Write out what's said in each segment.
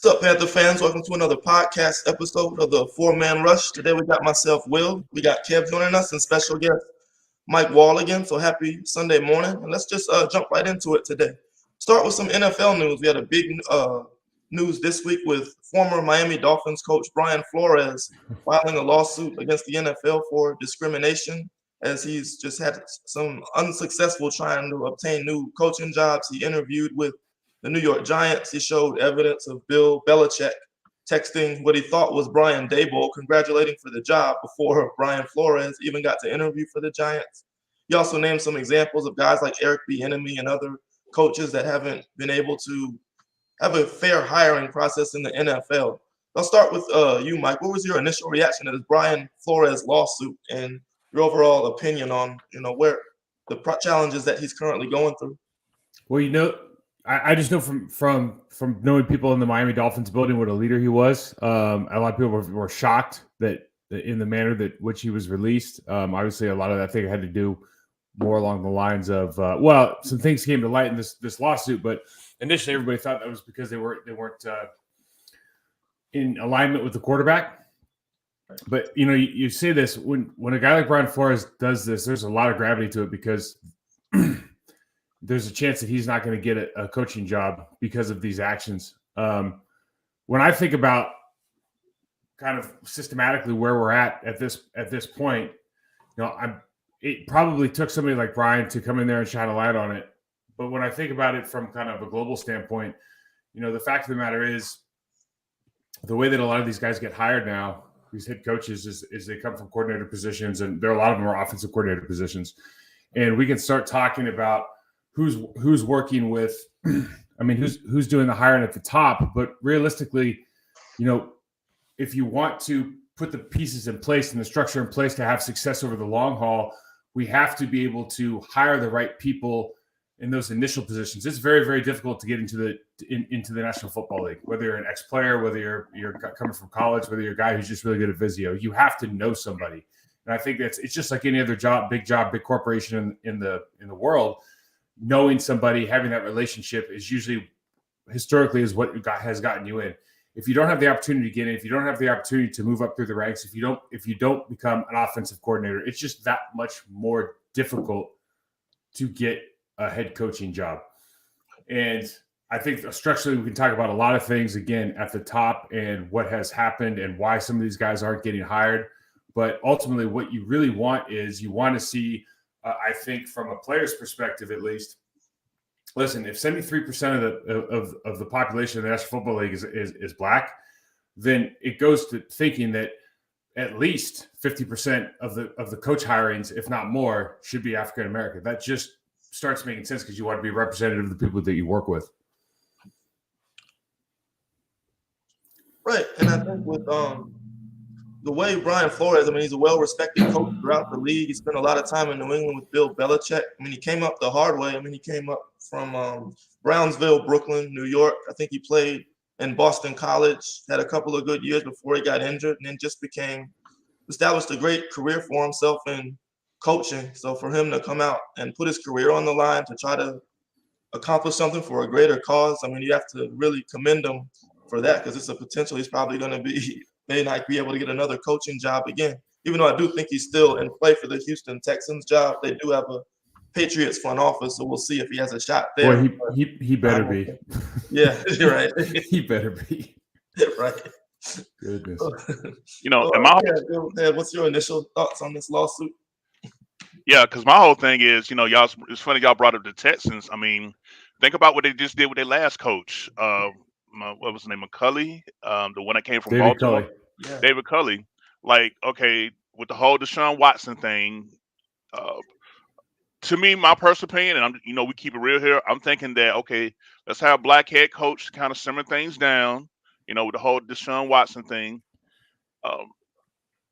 What's up, Panther fans? Welcome to another podcast episode of the Four Man Rush. Today we got myself, Will. We got Kev joining us and special guest Mike Wahle again. So happy Sunday morning. And let's just jump right into it today. Start with some NFL news. We had a big news this week with former Miami Dolphins coach Brian Flores filing a lawsuit against the NFL for discrimination, as he's just had some unsuccessful trying to obtain new coaching jobs. He interviewed with the New York Giants. He showed evidence of Bill Belichick texting what he thought was Brian Daboll, congratulating for the job before Brian Flores even got to interview for the Giants. He also named some examples of guys like Eric Bieniemy and other coaches that haven't been able to have a fair hiring process in the NFL. I'll start with you, Mike. What was your initial reaction to this Brian Flores lawsuit and your overall opinion on, where the challenges that he's currently going through? Well, I just know from knowing people in the Miami Dolphins building what a leader he was. A lot of people were shocked that in the manner that which he was released. Obviously, a lot of that thing had to do more along the lines of some things came to light in this lawsuit, but initially everybody thought that was because they weren't in alignment with the quarterback. But you say this when a guy like Brian Flores does this, there's a lot of gravity to it because there's a chance that he's not going to get a coaching job because of these actions. When I think about kind of systematically where we're at this point, it probably took somebody like Brian to come in there and shine a light on it. But when I think about it from kind of a global standpoint, the fact of the matter is the way that a lot of these guys get hired now, these head coaches, is they come from coordinator positions, and there are a lot of them are offensive coordinator positions. And we can start talking about who's working with, who's doing the hiring at the top. But realistically, if you want to put the pieces in place and the structure in place to have success over the long haul, we have to be able to hire the right people in those initial positions. It's very, very difficult to get into the National Football League, whether you're an ex-player, whether you're coming from college, whether you're a guy who's just really good at physio. You have to know somebody. And I think it's just like any other big corporation in the world. Knowing somebody, having that relationship is usually historically is what has gotten you in. If you don't have the opportunity to get in, if you don't have the opportunity to move up through the ranks, if you don't become an offensive coordinator, it's just that much more difficult to get a head coaching job. And I think structurally we can talk about a lot of things again at the top and what has happened and why some of these guys aren't getting hired. But ultimately what you really want is you want to see, I think from a player's perspective at least, listen, if 73% of the population of the National Football League is black, then it goes to thinking that at least 50% of the coach hirings, if not more, should be African American. That just starts making sense because you want to be representative of the people that you work with. Right, and I think with the way Brian Flores, he's a well-respected coach throughout the league. He spent a lot of time in New England with Bill Belichick. He came up the hard way. He came up from Brownsville, Brooklyn, New York. I think he played in Boston College, had a couple of good years before he got injured, and then just established a great career for himself in coaching. So for him to come out and put his career on the line to try to accomplish something for a greater cause, you have to really commend him for that, because it's a potential he's probably going to may not be able to get another coaching job again. Even though I do think he's still in play for the Houston Texans job, they do have a Patriots front office, so we'll see if he has a shot there. Boy, he better be. Yeah, you're right. He better be. Right. Goodness. What's your initial thoughts on this lawsuit? Yeah, because my whole thing is, y'all. It's funny y'all brought up the Texans. Think about what they just did with their last coach. What was his name? McCulley, the one that came from David Baltimore. Culley. Yeah. David Culley. With the whole Deshaun Watson thing, to me, my personal opinion, and we keep it real here. I'm thinking that let's have a black head coach to kind of simmer things down. With the whole Deshaun Watson thing.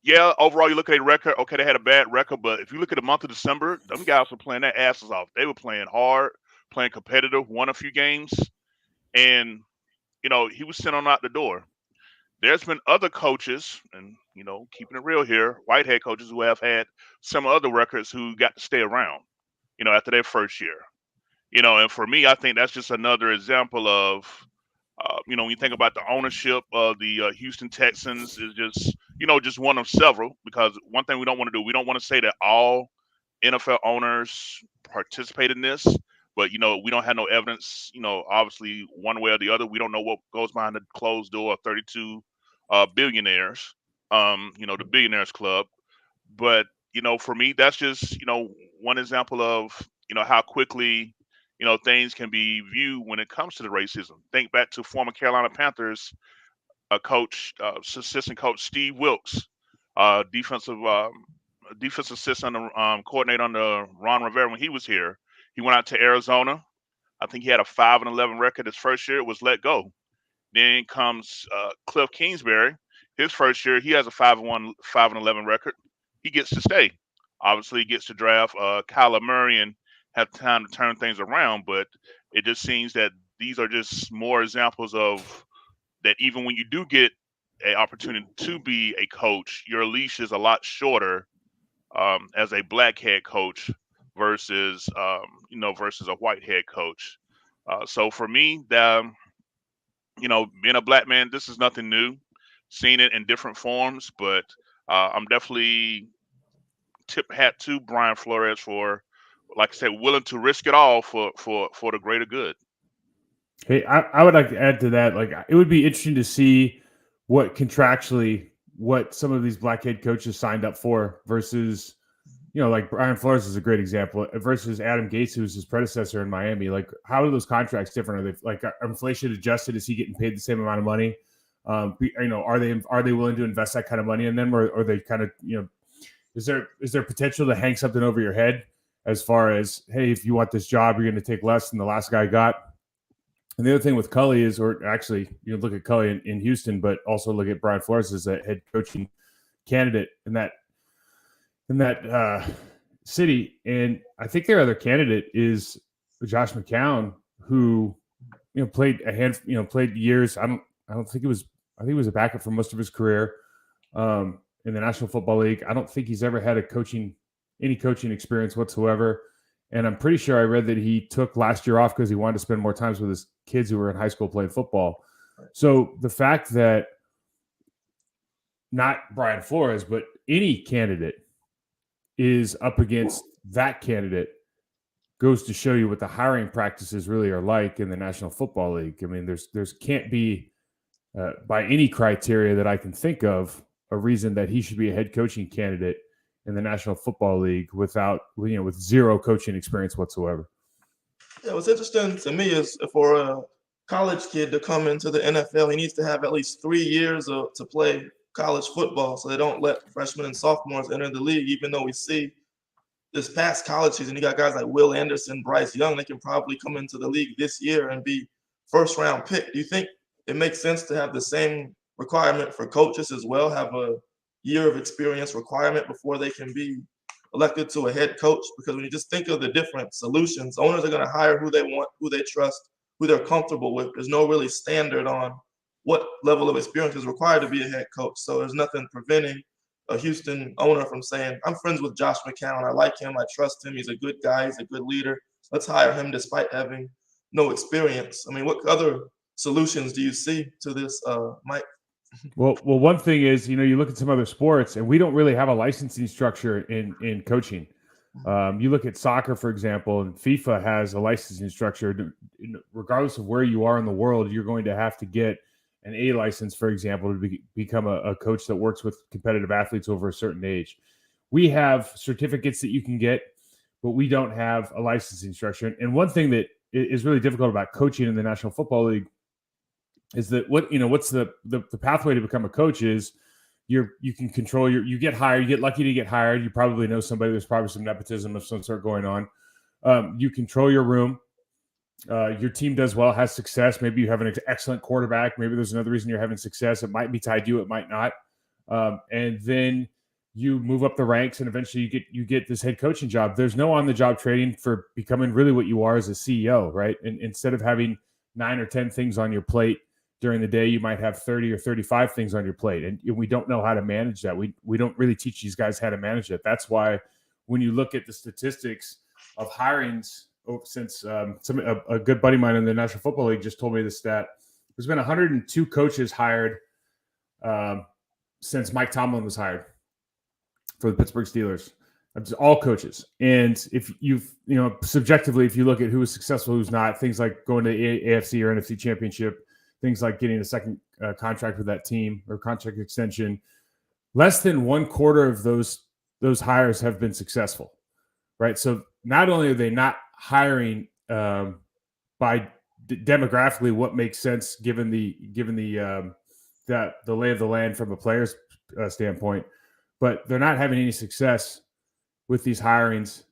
Yeah, overall, you look at their record. Okay, they had a bad record, but if you look at the month of December, them guys were playing their asses off. They were playing hard, playing competitive, won a few games, and he was sent on out the door. There's been other coaches, and keeping it real here, white head coaches who have had some other records who got to stay around, after their first year. And for me, I think that's just another example of When you think about the ownership of the Houston Texans, is just just one of several. Because one thing we don't want to do, we don't want to say that all NFL owners participate in this, but we don't have no evidence. Obviously one way or the other, we don't know what goes behind the closed door of 32 billionaires. The Billionaires Club. But for me, that's just one example of how quickly things can be viewed when it comes to the racism. Think back to former Carolina Panthers assistant coach Steve Wilkes, defensive assistant coordinator under Ron Rivera when he was here. He went out to Arizona. I think he had a 5-11 record his first year. Was let go. Then comes Cliff Kingsbury. His first year, he has a 5-11 record. He gets to stay. Obviously, he gets to draft Kyler Murray and have time to turn things around. But it just seems that these are just more examples of that. Even when you do get an opportunity to be a coach, your leash is a lot shorter as a black head coach versus versus a white head coach. So for me, being a black man, this is nothing new. Seen it in different forms, but I'm definitely tip hat to Brian Flores for, like I said, willing to risk it all for the greater good. Hey, I would like to add to that. Like, it would be interesting to see what some of these black head coaches signed up for versus, like Brian Flores is a great example versus Adam Gates, who's his predecessor in Miami. Like, how are those contracts different? Are they like inflation adjusted? Is he getting paid the same amount of money? Are they willing to invest that kind of money in them, or are they kind of, is there potential to hang something over your head as far as, hey, if you want this job, you're going to take less than the last guy got? And the other thing with Cully is, or actually, look at Cully in Houston, but also look at Brian Flores as a head coaching candidate in that city. And I think their other candidate is Josh McCown, who played played years. I think he was a backup for most of his career in the National Football League. I don't think he's ever had any coaching experience whatsoever. And I'm pretty sure I read that he took last year off because he wanted to spend more time with his kids who were in high school playing football. So the fact that not Brian Flores, but any candidate is up against that candidate goes to show you what the hiring practices really are like in the National Football League. I mean, there's can't be, by any criteria that I can think of, a reason that he should be a head coaching candidate in the National Football League with zero coaching experience whatsoever. Yeah, what's interesting to me is for a college kid to come into the NFL, he needs to have at least 3 years to play college football, so they don't let freshmen and sophomores enter the league. Even though we see this past college season, you got guys like Will Anderson, Bryce Young, they can probably come into the league this year and be first-round pick. Do you think it makes sense to have the same requirement for coaches as well, have a year of experience requirement before they can be elected to a head coach? Because when you just think of the different solutions, owners are going to hire who they want, who they trust, who they're comfortable with. There's no really standard on what level of experience is required to be a head coach. So there's nothing preventing a Houston owner from saying, I'm friends with Josh McCown. I like him. I trust him. He's a good guy. He's a good leader. Let's hire him despite having no experience. I mean, what other solutions do you see to this, Mike? Well, one thing is, you look at some other sports, and we don't really have a licensing structure in coaching. You look at soccer, for example, and FIFA has a licensing structure. Regardless of where you are in the world, you're going to have to get an A license, for example, to become a coach that works with competitive athletes over a certain age. We have certificates that you can get, but we don't have a licensing structure. And one thing that is really difficult about coaching in the National Football League is that what's the pathway to become a coach is you can control you get hired, you get lucky to get hired. You probably know somebody. There's probably some nepotism of some sort going on. You control your room. Your team does well, has success. Maybe you have an excellent quarterback. Maybe there's another reason you're having success. It might be tied to you. It might not. And then you move up the ranks, and eventually you get this head coaching job. There's no on-the-job training for becoming really what you are as a CEO, right? And instead of having 9 or 10 things on your plate during the day, you might have 30 or 35 things on your plate. And we don't know how to manage that. We don't really teach these guys how to manage it. That's why when you look at the statistics of hirings since a good buddy of mine in the National Football League just told me the stat, There's been 102 coaches hired since Mike Tomlin was hired for the Pittsburgh Steelers. That's all coaches. And if subjectively, if you look at who was successful, who's not, things like going to the AFC or NFC championship, things like getting a second contract with that team or contract extension, less than 1/4 of those hires have been successful, right? So not only are they not hiring by demographically what makes sense given the lay of the land from a player's standpoint, but they're not having any success with these hirings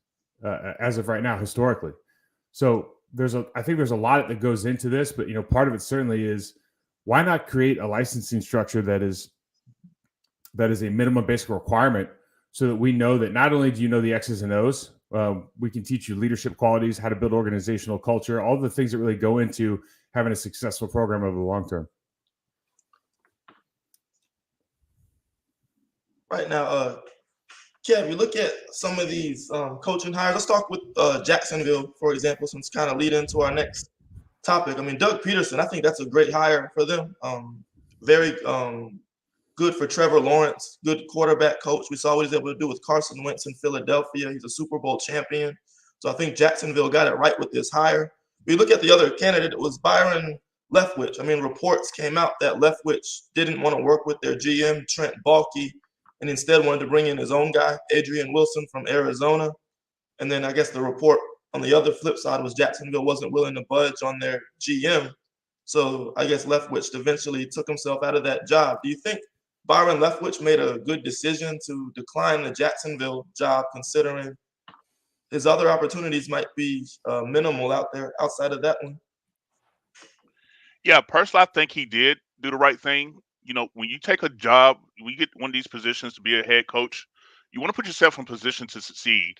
as of right now historically. So I think there's a lot that goes into this, but part of it certainly is, why not create a licensing structure that is a minimum basic requirement, so that we know that not only do you know the X's and O's, we can teach you leadership qualities, how to build organizational culture, all the things that really go into having a successful program over the long term. Right now, Kev, you look at some of these coaching hires. Let's talk with Jacksonville, for example, since kind of lead into our next topic. I mean, Doug Peterson, I think that's a great hire for them. Very good for Trevor Lawrence, good quarterback coach. We saw what he's able to do with Carson Wentz in Philadelphia. He's a Super Bowl champion. So I think Jacksonville got it right with this hire. We look at the other candidate, it was Byron Leftwich. I mean, reports came out that Leftwich didn't want to work with their GM, Trent Baalke, and instead wanted to bring in his own guy, Adrian Wilson from Arizona. And then I guess the report on the other flip side was Jacksonville wasn't willing to budge on their GM. So I guess Leftwich eventually took himself out of that job. Do you think Byron Leftwich made a good decision to decline the Jacksonville job, considering his other opportunities might be minimal out there outside of that one? Yeah, personally, I think he did do the right thing. When you take a job, when you get one of these positions to be a head coach, you want to put yourself in position to succeed.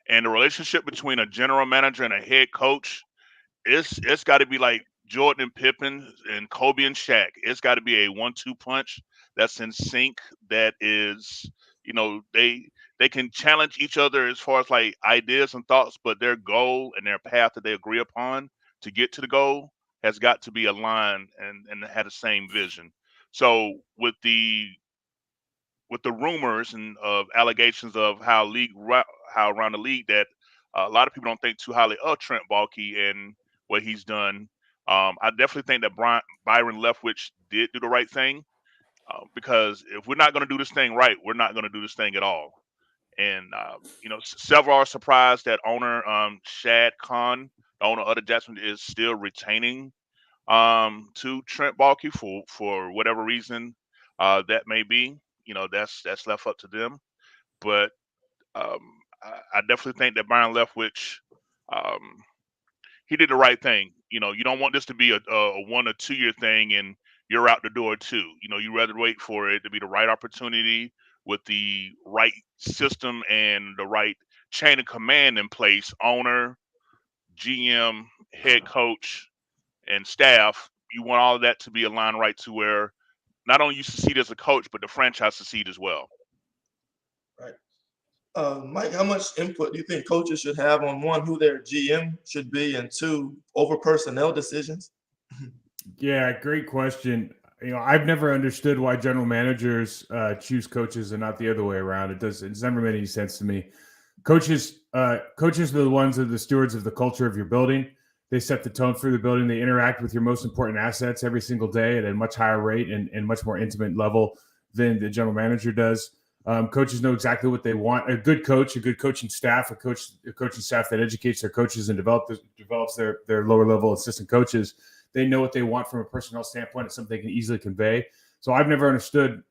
And the relationship between a general manager and a head coach, it's got to be like Jordan and Pippen and Kobe and Shaq. It's got to be a 1-2 punch that's in sync. That is, they can challenge each other as far as like ideas and thoughts, but their goal and their path that they agree upon to get to the goal has got to be aligned and have the same vision. So with the rumors and of allegations of how around the league that a lot of people don't think too highly of Trent Baalke and what he's done, I definitely think that Byron Leftwich did do the right thing, because if we're not going to do this thing right, we're not going to do this thing at all. And several are surprised that owner Shad Khan, the owner of the Jacksonville, is still retaining to Trent Baalke for whatever reason that may be. That's left up to them. But I definitely think that Byron Leftwich, he did the right thing. You don't want this to be a 1 or 2 year thing and you're out the door too. You rather wait for it to be the right opportunity with the right system and the right chain of command in place, owner, GM, head coach, and staff. You want all of that to be aligned right to where not only you succeed as a coach, but the franchise succeed as well. Right. Mike, how much input do you think coaches should have on, one, who their GM should be, and two, over personnel decisions? Yeah, great question. I've never understood why general managers choose coaches and not the other way around. It's never made any sense to me. Coaches are the ones that are the stewards of the culture of your building. They set the tone for the building. They interact with your most important assets every single day at a much higher rate and much more intimate level than the general manager does. Coaches know exactly what they want. A good coach, a good coaching staff, a coaching staff that educates their coaches and develops their lower level assistant coaches. They know what they want from a personnel standpoint. It's something they can easily convey. So I've never understood.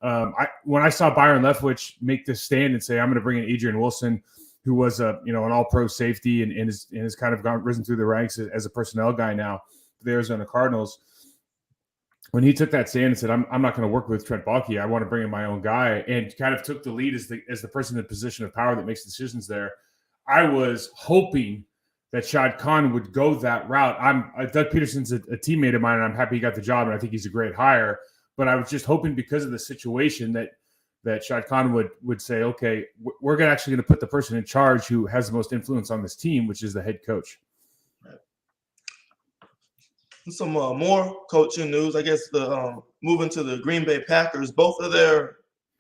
When I saw Byron Leftwich make this stand and say, I'm going to bring in Adrian Wilson, who was an all-pro safety and has kind of risen through the ranks as a personnel guy now for the Arizona Cardinals. When he took that stand and said, I'm not going to work with Trent Baalke, I want to bring in my own guy, and kind of took the lead as the person in the position of power that makes decisions there, I was hoping that Shad Khan would go that route. Doug Peterson's a teammate of mine, and I'm happy he got the job, and I think he's a great hire. But I was just hoping, because of the situation, that Shad Khan would say, okay, we're actually going to put the person in charge who has the most influence on this team, which is the head coach. Some more coaching news. I guess the moving to the Green Bay Packers. A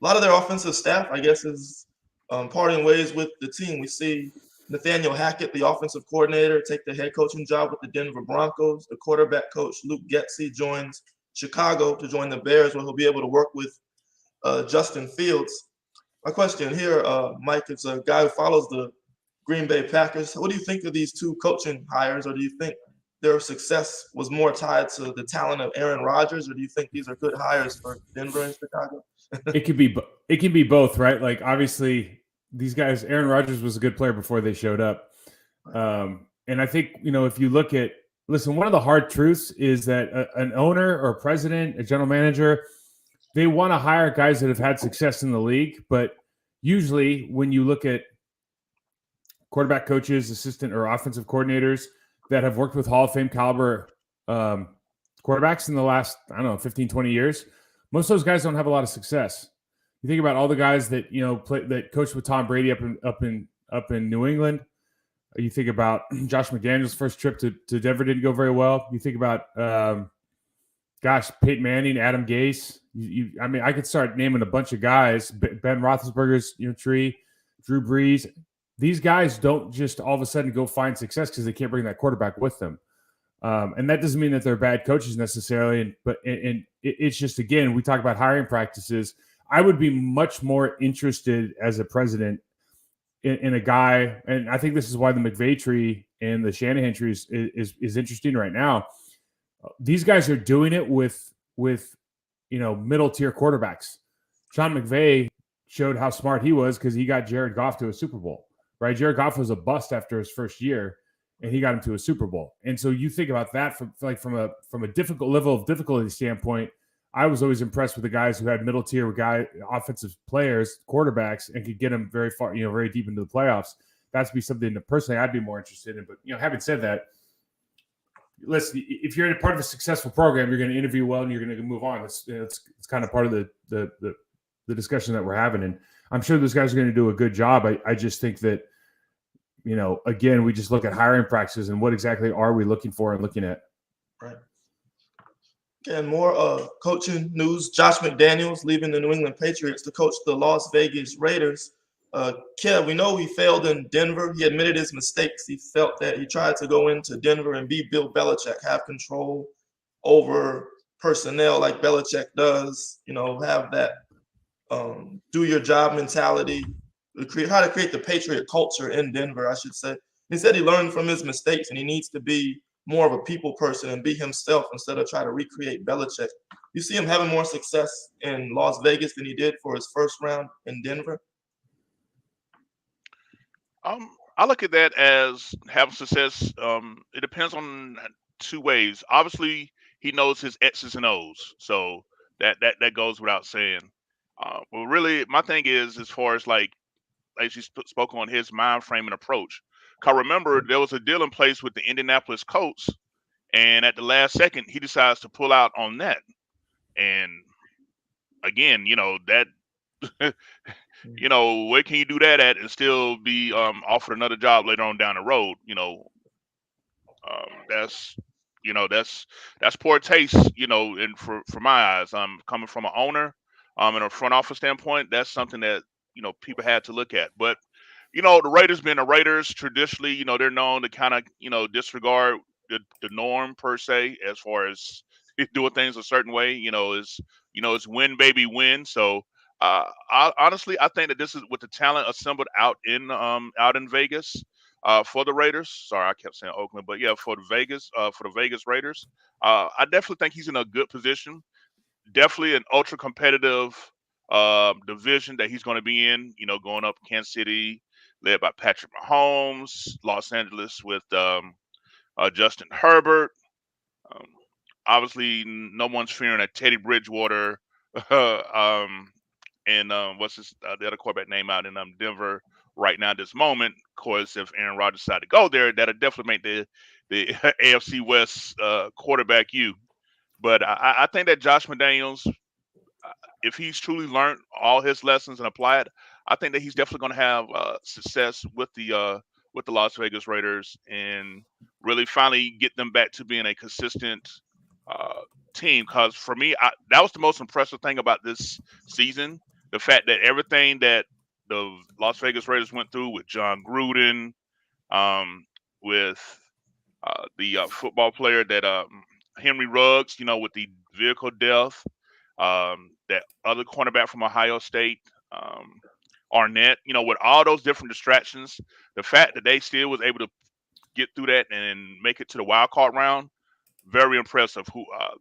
lot of their offensive staff, I guess, is parting ways with the team. We see Nathaniel Hackett, the offensive coordinator, take the head coaching job with the Denver Broncos. The quarterback coach, Luke Getsy, joins Chicago to join the Bears, where he'll be able to work with Justin Fields. My question here, Mike, is a guy who follows the Green Bay Packers. What do you think of these two coaching hires, or do you think their success was more tied to the talent of Aaron Rodgers, or do you think these are good hires for Denver and Chicago? It can be both, right? Like, obviously, these guys, Aaron Rodgers was a good player before they showed up. And I think, if you look at, listen, one of the hard truths is that an owner or a president, a general manager, they want to hire guys that have had success in the league. But usually when you look at quarterback coaches, assistant or offensive coordinators that have worked with Hall of Fame caliber quarterbacks in the last, 15, 20 years, most of those guys don't have a lot of success. You think about all the guys that, that coached with Tom Brady up in New England. You think about Josh McDaniels' first trip to Denver didn't go very well. You think about, Peyton Manning, Adam Gase. I could start naming a bunch of guys. Ben Roethlisberger's tree, Drew Brees. These guys don't just all of a sudden go find success because they can't bring that quarterback with them. And that doesn't mean that they're bad coaches necessarily. But it's just, again, we talk about hiring practices. I would be much more interested as a president in a guy, and I think this is why the McVay tree and the Shanahan tree is interesting right now. These guys are doing it with middle tier quarterbacks. Sean McVay showed how smart he was because he got Jared Goff to a Super Bowl, right? Jared Goff was a bust after his first year, and he got him to a Super Bowl. And so you think about that from a difficult level of difficulty standpoint. I was always impressed with the guys who had middle tier offensive players, quarterbacks, and could get them very far, very deep into the playoffs. That'd be something that personally I'd be more interested in. But having said that, listen, if you're a part of a successful program, you're going to interview well and you're going to move on. It's kind of part of the discussion that we're having, and I'm sure those guys are going to do a good job. I just think that again, we just look at hiring practices and what exactly are we looking for and looking at. Right. And more coaching news. Josh McDaniels leaving the New England Patriots to coach the Las Vegas Raiders. Kev, we know he failed in Denver. He admitted his mistakes. He felt that he tried to go into Denver and be Bill Belichick, have control over personnel like Belichick does, have that do your job mentality, how to create the Patriot culture in Denver, I should say. He said he learned from his mistakes and he needs to be more of a people person and be himself instead of try to recreate Belichick. You see him having more success in Las Vegas than he did for his first round in Denver? I look at that as having success. It depends on two ways. Obviously, he knows his X's and O's, so that goes without saying. But really, my thing is as far as like you spoke on his mind frame and approach. Cause remember, there was a deal in place with the Indianapolis Colts, and at the last second, he decides to pull out on that. And again, that. Where can you do that at and still be offered another job later on down the road? That's poor taste. And for my eyes, coming from an owner, in a front office standpoint, that's something that people had to look at. But the Raiders being the Raiders, traditionally, they're known to kind of disregard the norm per se as far as doing things a certain way. It's win baby win. So. Honestly, I think that this is with the talent assembled out in Vegas for the Raiders. Sorry, I kept saying Oakland, but yeah, for the Vegas Raiders. I definitely think he's in a good position. Definitely an ultra competitive division that he's going to be in. Going up Kansas City, led by Patrick Mahomes, Los Angeles with Justin Herbert. Obviously, no one's fearing a Teddy Bridgewater. And what's the other quarterback name out in Denver right now at this moment? Of course, if Aaron Rodgers decided to go there, that'll definitely make the AFC West quarterback you. But I think that Josh McDaniels, if he's truly learned all his lessons and applied, I think that he's definitely going to have success with the with the Las Vegas Raiders and really finally get them back to being a consistent team. Because for me, that was the most impressive thing about this season. The fact that everything that the Las Vegas Raiders went through with John Gruden, with the football player that Henry Ruggs, with the vehicle death, that other cornerback from Ohio State, Arnett, with all those different distractions, the fact that they still was able to get through that and make it to the wild card round, very impressive. I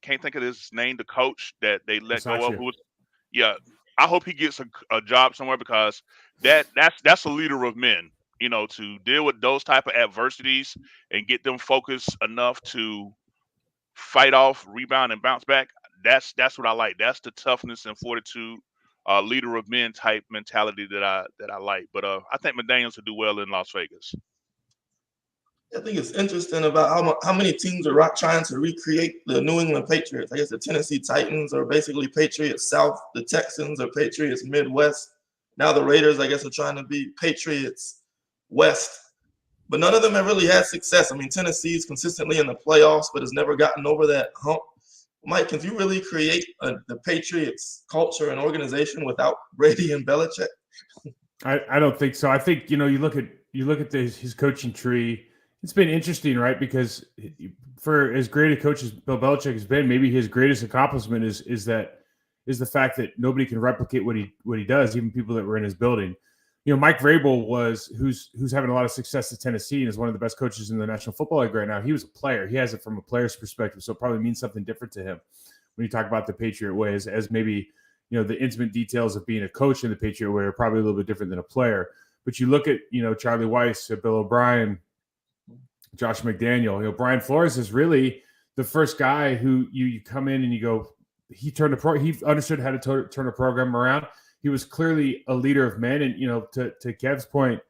can't think of his name, the coach that they let go of. Yeah, I hope he gets a job somewhere because that's a leader of men. To deal with those type of adversities and get them focused enough to fight off, rebound, and bounce back. That's what I like. That's the toughness and fortitude, leader of men type mentality that I like. But I think Mcdaniels will do well in Las Vegas. I think it's interesting about how many teams are trying to recreate the New England Patriots. I guess the Tennessee Titans are basically Patriots South. The Texans are Patriots Midwest. Now the Raiders, I guess, are trying to be Patriots West. But none of them have really had success. I mean, Tennessee's consistently in the playoffs, but has never gotten over that hump. Mike, can you really create the Patriots culture and organization without Brady and Belichick? I don't think so. I think, you look at his coaching tree. It's been interesting, right? Because for as great a coach as Bill Belichick has been, maybe his greatest accomplishment is the fact that nobody can replicate what he does, even people that were in his building. Mike Vrabel who's having a lot of success at Tennessee and is one of the best coaches in the National Football League right now. He was a player. He has it from a player's perspective, so it probably means something different to him when you talk about the Patriot way, as maybe the intimate details of being a coach in the Patriot way are probably a little bit different than a player. But you look at Charlie Weiss, Bill O'Brien, Josh McDaniel. Brian Flores is really the first guy who you come in and you go, he understood how to turn a program around. He was clearly a leader of men. And, to Kev's point,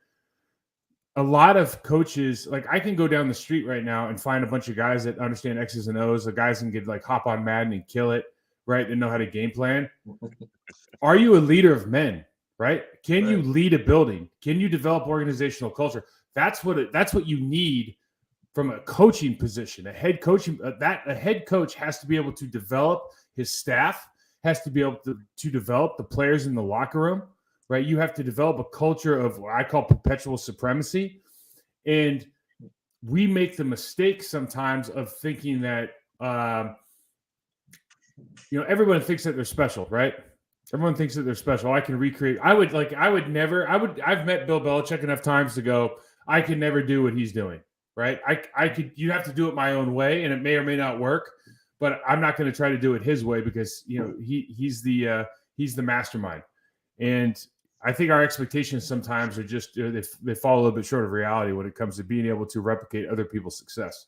a lot of coaches, like I can go down the street right now and find a bunch of guys that understand X's and O's, the guys can get hop on Madden and kill it, right? They know how to game plan. Are you a leader of men, right? Can you lead a building? Can you develop organizational culture? That's what you need from a coaching position, a head coach has to be able to develop his staff, has to be able to develop the players in the locker room, right? You have to develop a culture of what I call perpetual supremacy. And we make the mistake sometimes of thinking that, everyone thinks that they're special, right? Everyone thinks that they're special. I can recreate. I've met Bill Belichick enough times to go, I can never do what he's doing. Right. You have to do it my own way, and it may or may not work, but I'm not going to try to do it his way because, he's the mastermind. And I think our expectations sometimes are just, they fall a little bit short of reality when it comes to being able to replicate other people's success.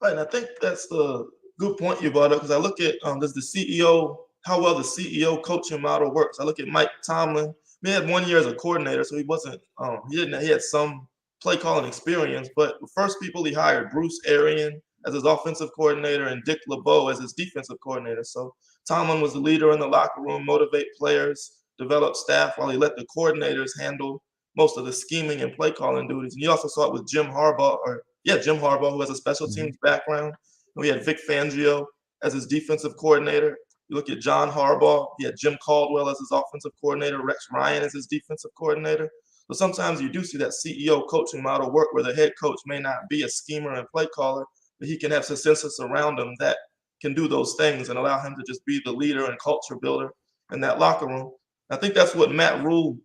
Right. And I think that's the good point you brought up, because I look at, does the CEO, how well the CEO coaching model works. I look at Mike Tomlin. He had 1 year as a coordinator, so he wasn't, he had some play calling experience, but the first people he hired, Bruce Arian as his offensive coordinator and Dick LeBeau as his defensive coordinator. So Tomlin was the leader in the locker room, motivate players, develop staff, while he let the coordinators handle most of the scheming and play calling duties. And you also saw it with Jim Harbaugh, who has a special teams background. And we had Vic Fangio as his defensive coordinator. You look at John Harbaugh, he had Jim Caldwell as his offensive coordinator, Rex Ryan as his defensive coordinator. So sometimes you do see that CEO coaching model work where the head coach may not be a schemer and play caller, but he can have consensus around him that can do those things and allow him to just be the leader and culture builder in that locker room. I think that's what Matt Rule,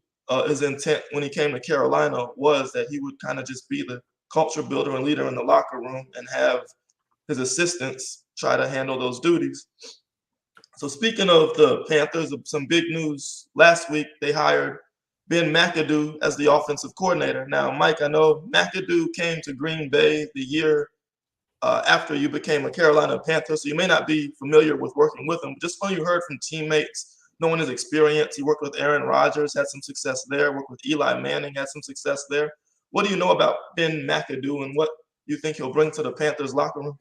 his intent when he came to Carolina was, that he would kind of just be the culture builder and leader in the locker room and have his assistants try to handle those duties. So speaking of the Panthers, some big news last week, they hired Ben McAdoo as the offensive coordinator. Now, Mike, I know McAdoo came to Green Bay the year after you became a Carolina Panther, so you may not be familiar with working with him. Just when you heard from teammates, knowing his experience, he worked with Aaron Rodgers, had some success there, worked with Eli Manning, had some success there. What do you know about Ben McAdoo and what you think he'll bring to the Panthers locker room?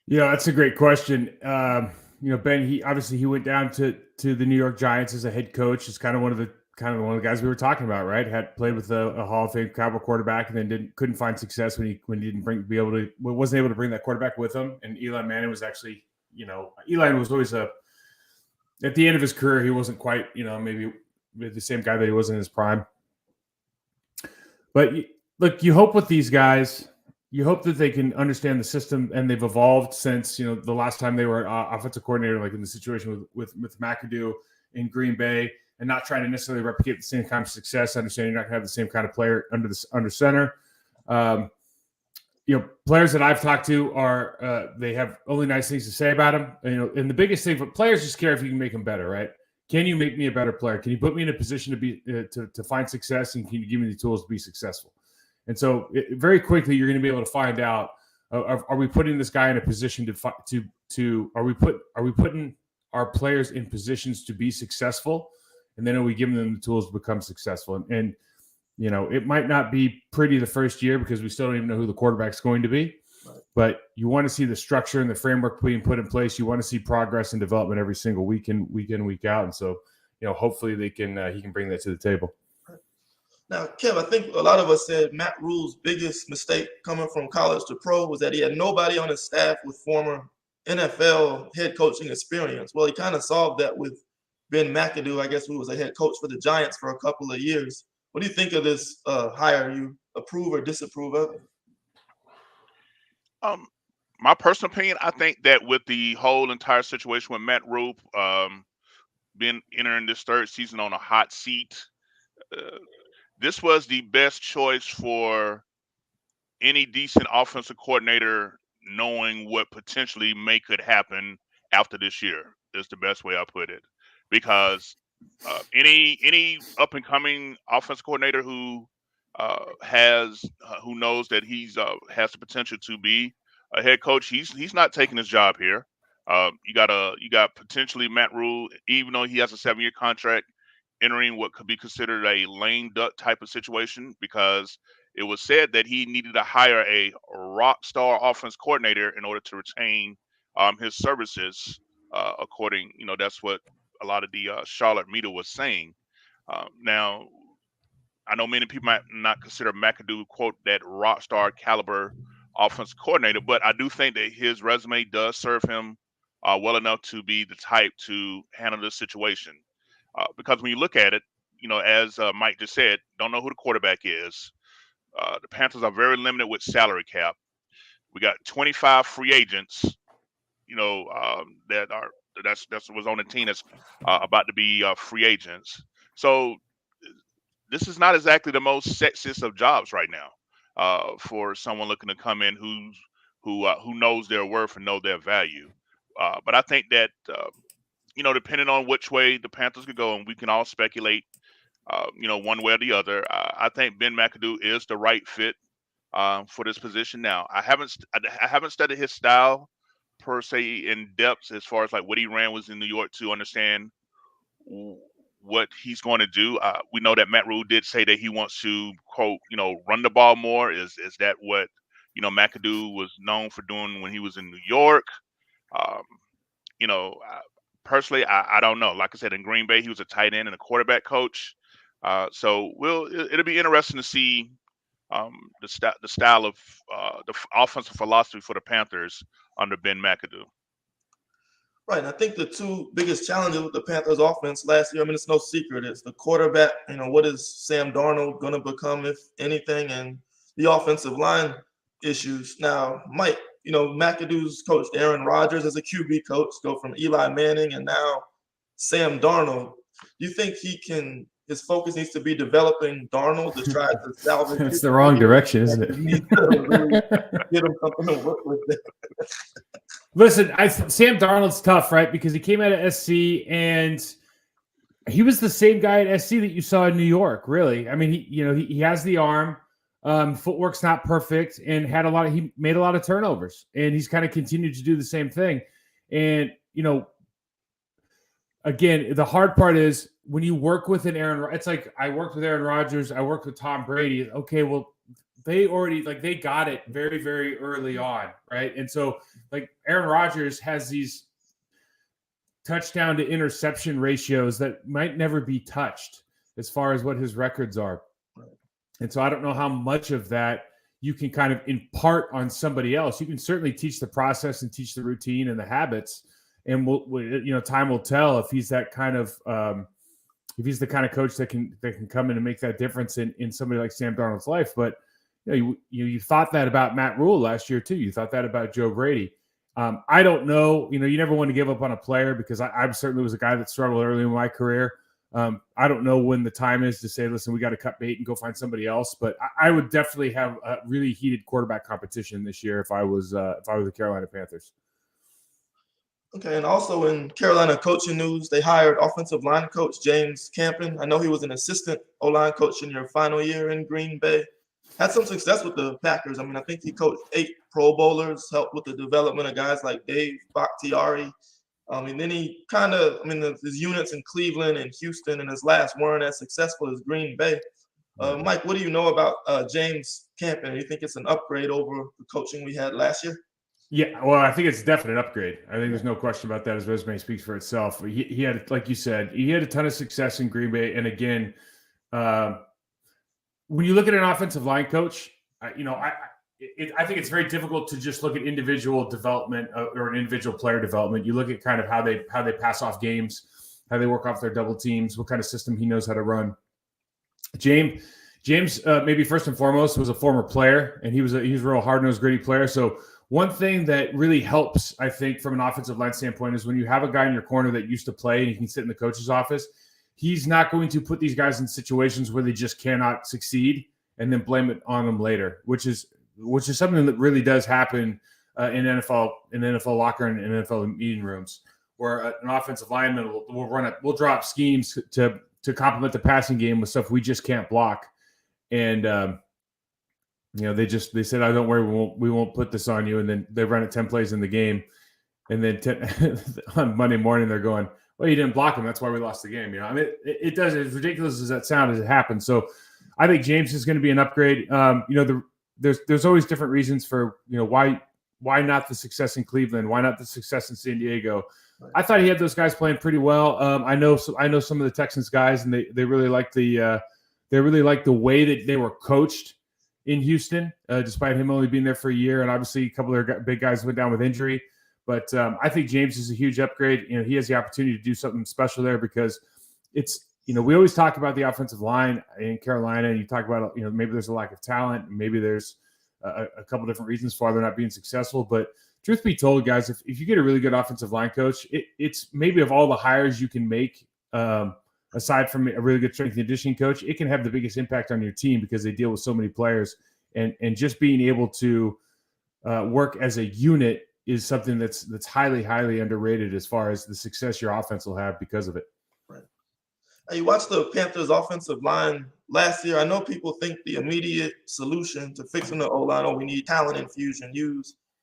Yeah, that's a great question. Ben, he went down to the New York Giants as a head coach. It's kind of one of the kind of one of the guys we were talking about, right? Had played with a Hall of Fame caliber quarterback, and then couldn't find success when he wasn't able to bring that quarterback with him. And Eli Manning was actually, Eli was always at the end of his career, he wasn't quite, maybe the same guy that he was in his prime. But look, you hope with these guys, you hope that they can understand the system, and they've evolved since, the last time they were offensive coordinator, like in the situation with McAdoo in Green Bay, and not trying to necessarily replicate the same kind of success. Understanding you're not going to have the same kind of player under center. Players that I've talked to are they have only nice things to say about him. And the biggest thing for players just care if you can make them better, right? Can you make me a better player? Can you put me in a position to be to find success, and can you give me the tools to be successful? And so very quickly you're going to be able to find out: are we putting this guy in a position to are we putting our players in positions to be successful, and then are we giving them the tools to become successful? And it might not be pretty the first year because we still don't even know who the quarterback's going to be. Right. But you want to see the structure and the framework being put in place. You want to see progress and development every single week in, week out. And so, hopefully he can bring that to the table. Now, Kev, I think a lot of us said Matt Rule's biggest mistake coming from college to pro was that he had nobody on his staff with former NFL head coaching experience. Well, he kind of solved that with Ben McAdoo, I guess, who was a head coach for the Giants for a couple of years. What do you think of this hire? You approve or disapprove of it? My personal opinion, I think that with the whole entire situation with Matt Rule entering this third season on a hot seat, this was the best choice for any decent offensive coordinator, knowing what potentially could happen after this year is the best way I put it. Because any up and coming offensive coordinator who knows that he's has the potential to be a head coach, he's not taking his job here. You got potentially Matt Rule, even though he has a 7-year contract, entering what could be considered a lame duck type of situation, because it was said that he needed to hire a rock star offense coordinator in order to retain his services. According, that's what a lot of the Charlotte media was saying. Now, I know many people might not consider McAdoo, quote, that rock star caliber offensive coordinator, but I do think that his resume does serve him well enough to be the type to handle this situation. Because when you look at it, as Mike just said, don't know who the quarterback is. The Panthers are very limited with salary cap. We got 25 free agents, that was on the team that's about to be free agents. So this is not exactly the most sexiest of jobs right now for someone looking to come in who knows their worth and know their value. But I think that depending on which way the Panthers could go, and we can all speculate, one way or the other, I think Ben McAdoo is the right fit for this position. Now, I haven't studied his style per se in depth as far as like what he ran was in New York to understand what he's going to do. We know that Matt Rule did say that he wants to, quote, run the ball more. Is that what McAdoo was known for doing when he was in New York? Personally, I don't know. Like I said, in Green Bay, he was a tight end and a quarterback coach. So it'll be interesting to see the style of the offensive philosophy for the Panthers under Ben McAdoo. Right. And I think the two biggest challenges with the Panthers offense last year, it's no secret, it's the quarterback. What is Sam Darnold going to become, if anything, and the offensive line issues. Now, Mike, McAdoo's coached Aaron Rodgers as a QB coach, go from Eli Manning and now Sam Darnold. Do you think his focus needs to be developing Darnold to try to salvage? That's the wrong direction, isn't it? Really get him something to work with. Listen, Sam Darnold's tough, right? Because he came out of SC and he was the same guy at SC that you saw in New York, really. He has the arm. Footwork's not perfect, and he made a lot of turnovers, and he's kind of continued to do the same thing. And, again, the hard part is when you work with it's like I worked with Aaron Rodgers, I worked with Tom Brady. Okay, well, they already they got it very, very early on, right? And so Aaron Rodgers has these touchdown to interception ratios that might never be touched. as far as what his records are. And so I don't know how much of that you can kind of impart on somebody else. You can certainly teach the process and teach the routine and the habits. And time will tell if he's that kind of if he's the kind of coach that can come in and make that difference in somebody like Sam Darnold's life. But you thought that about Matt Rule last year too. You thought that about Joe Brady. I don't know. You never want to give up on a player, because I certainly was a guy that struggled early in my career. I don't know when the time is to say, listen, we got to cut bait and go find somebody else. But I would definitely have a really heated quarterback competition this year if I was the Carolina Panthers. Okay, and also in Carolina coaching news, they hired offensive line coach James Campen. I know he was an assistant O-line coach in your final year in Green Bay. Had some success with the Packers. I mean, I think he coached 8 Pro Bowlers, helped with the development of guys like Dave Bakhtiari. And then he his units in Cleveland and Houston and his last weren't as successful as Green Bay. Mike, what do you know about James Campen? Do you think it's an upgrade over the coaching we had last year? Yeah, well, I think it's a definite upgrade. I think there's no question about that. His resume speaks for itself. He had, like you said, he had a ton of success in Green Bay. And again, when you look at an offensive line coach, I think it's very difficult to just look at individual development or an individual player development. You look at kind of how they pass off games, how they work off their double teams, what kind of system he knows how to run. James, maybe first and foremost, was a former player, and he was a real hard-nosed, gritty player. So one thing that really helps, I think, from an offensive line standpoint is when you have a guy in your corner that used to play and he can sit in the coach's office, he's not going to put these guys in situations where they just cannot succeed and then blame it on them later, which is something that really does happen in NFL locker and in NFL meeting rooms, where an offensive lineman will draw up schemes to complement the passing game with stuff we just can't block. And they said, "Oh, don't worry, we won't put this on you." And then they run it 10 plays in the game, and then on Monday morning they're going, "Well, you didn't block him. That's why we lost the game." It does. As ridiculous as that sounds, as it happens. So I think James is going to be an upgrade. There's always different reasons for why not the success in Cleveland, why not the success in San Diego. Right. I thought he had those guys playing pretty well. I know some of the Texans guys, and they really like the way that they were coached in Houston, despite him only being there for a year. And obviously a couple of their big guys went down with injury. But I think James is a huge upgrade. He has the opportunity to do something special there, because it's, we always talk about the offensive line in Carolina, and you talk about, maybe there's a lack of talent, and maybe there's a couple different reasons for they're not being successful. But truth be told, guys, if you get a really good offensive line coach, it's maybe of all the hires you can make, aside from a really good strength and conditioning coach, it can have the biggest impact on your team because they deal with so many players. And just being able to work as a unit is something that's highly, highly underrated as far as the success your offense will have because of it. Right. You watched the Panthers offensive line last year. I know people think the immediate solution to fixing the O-line, we need talent infusion,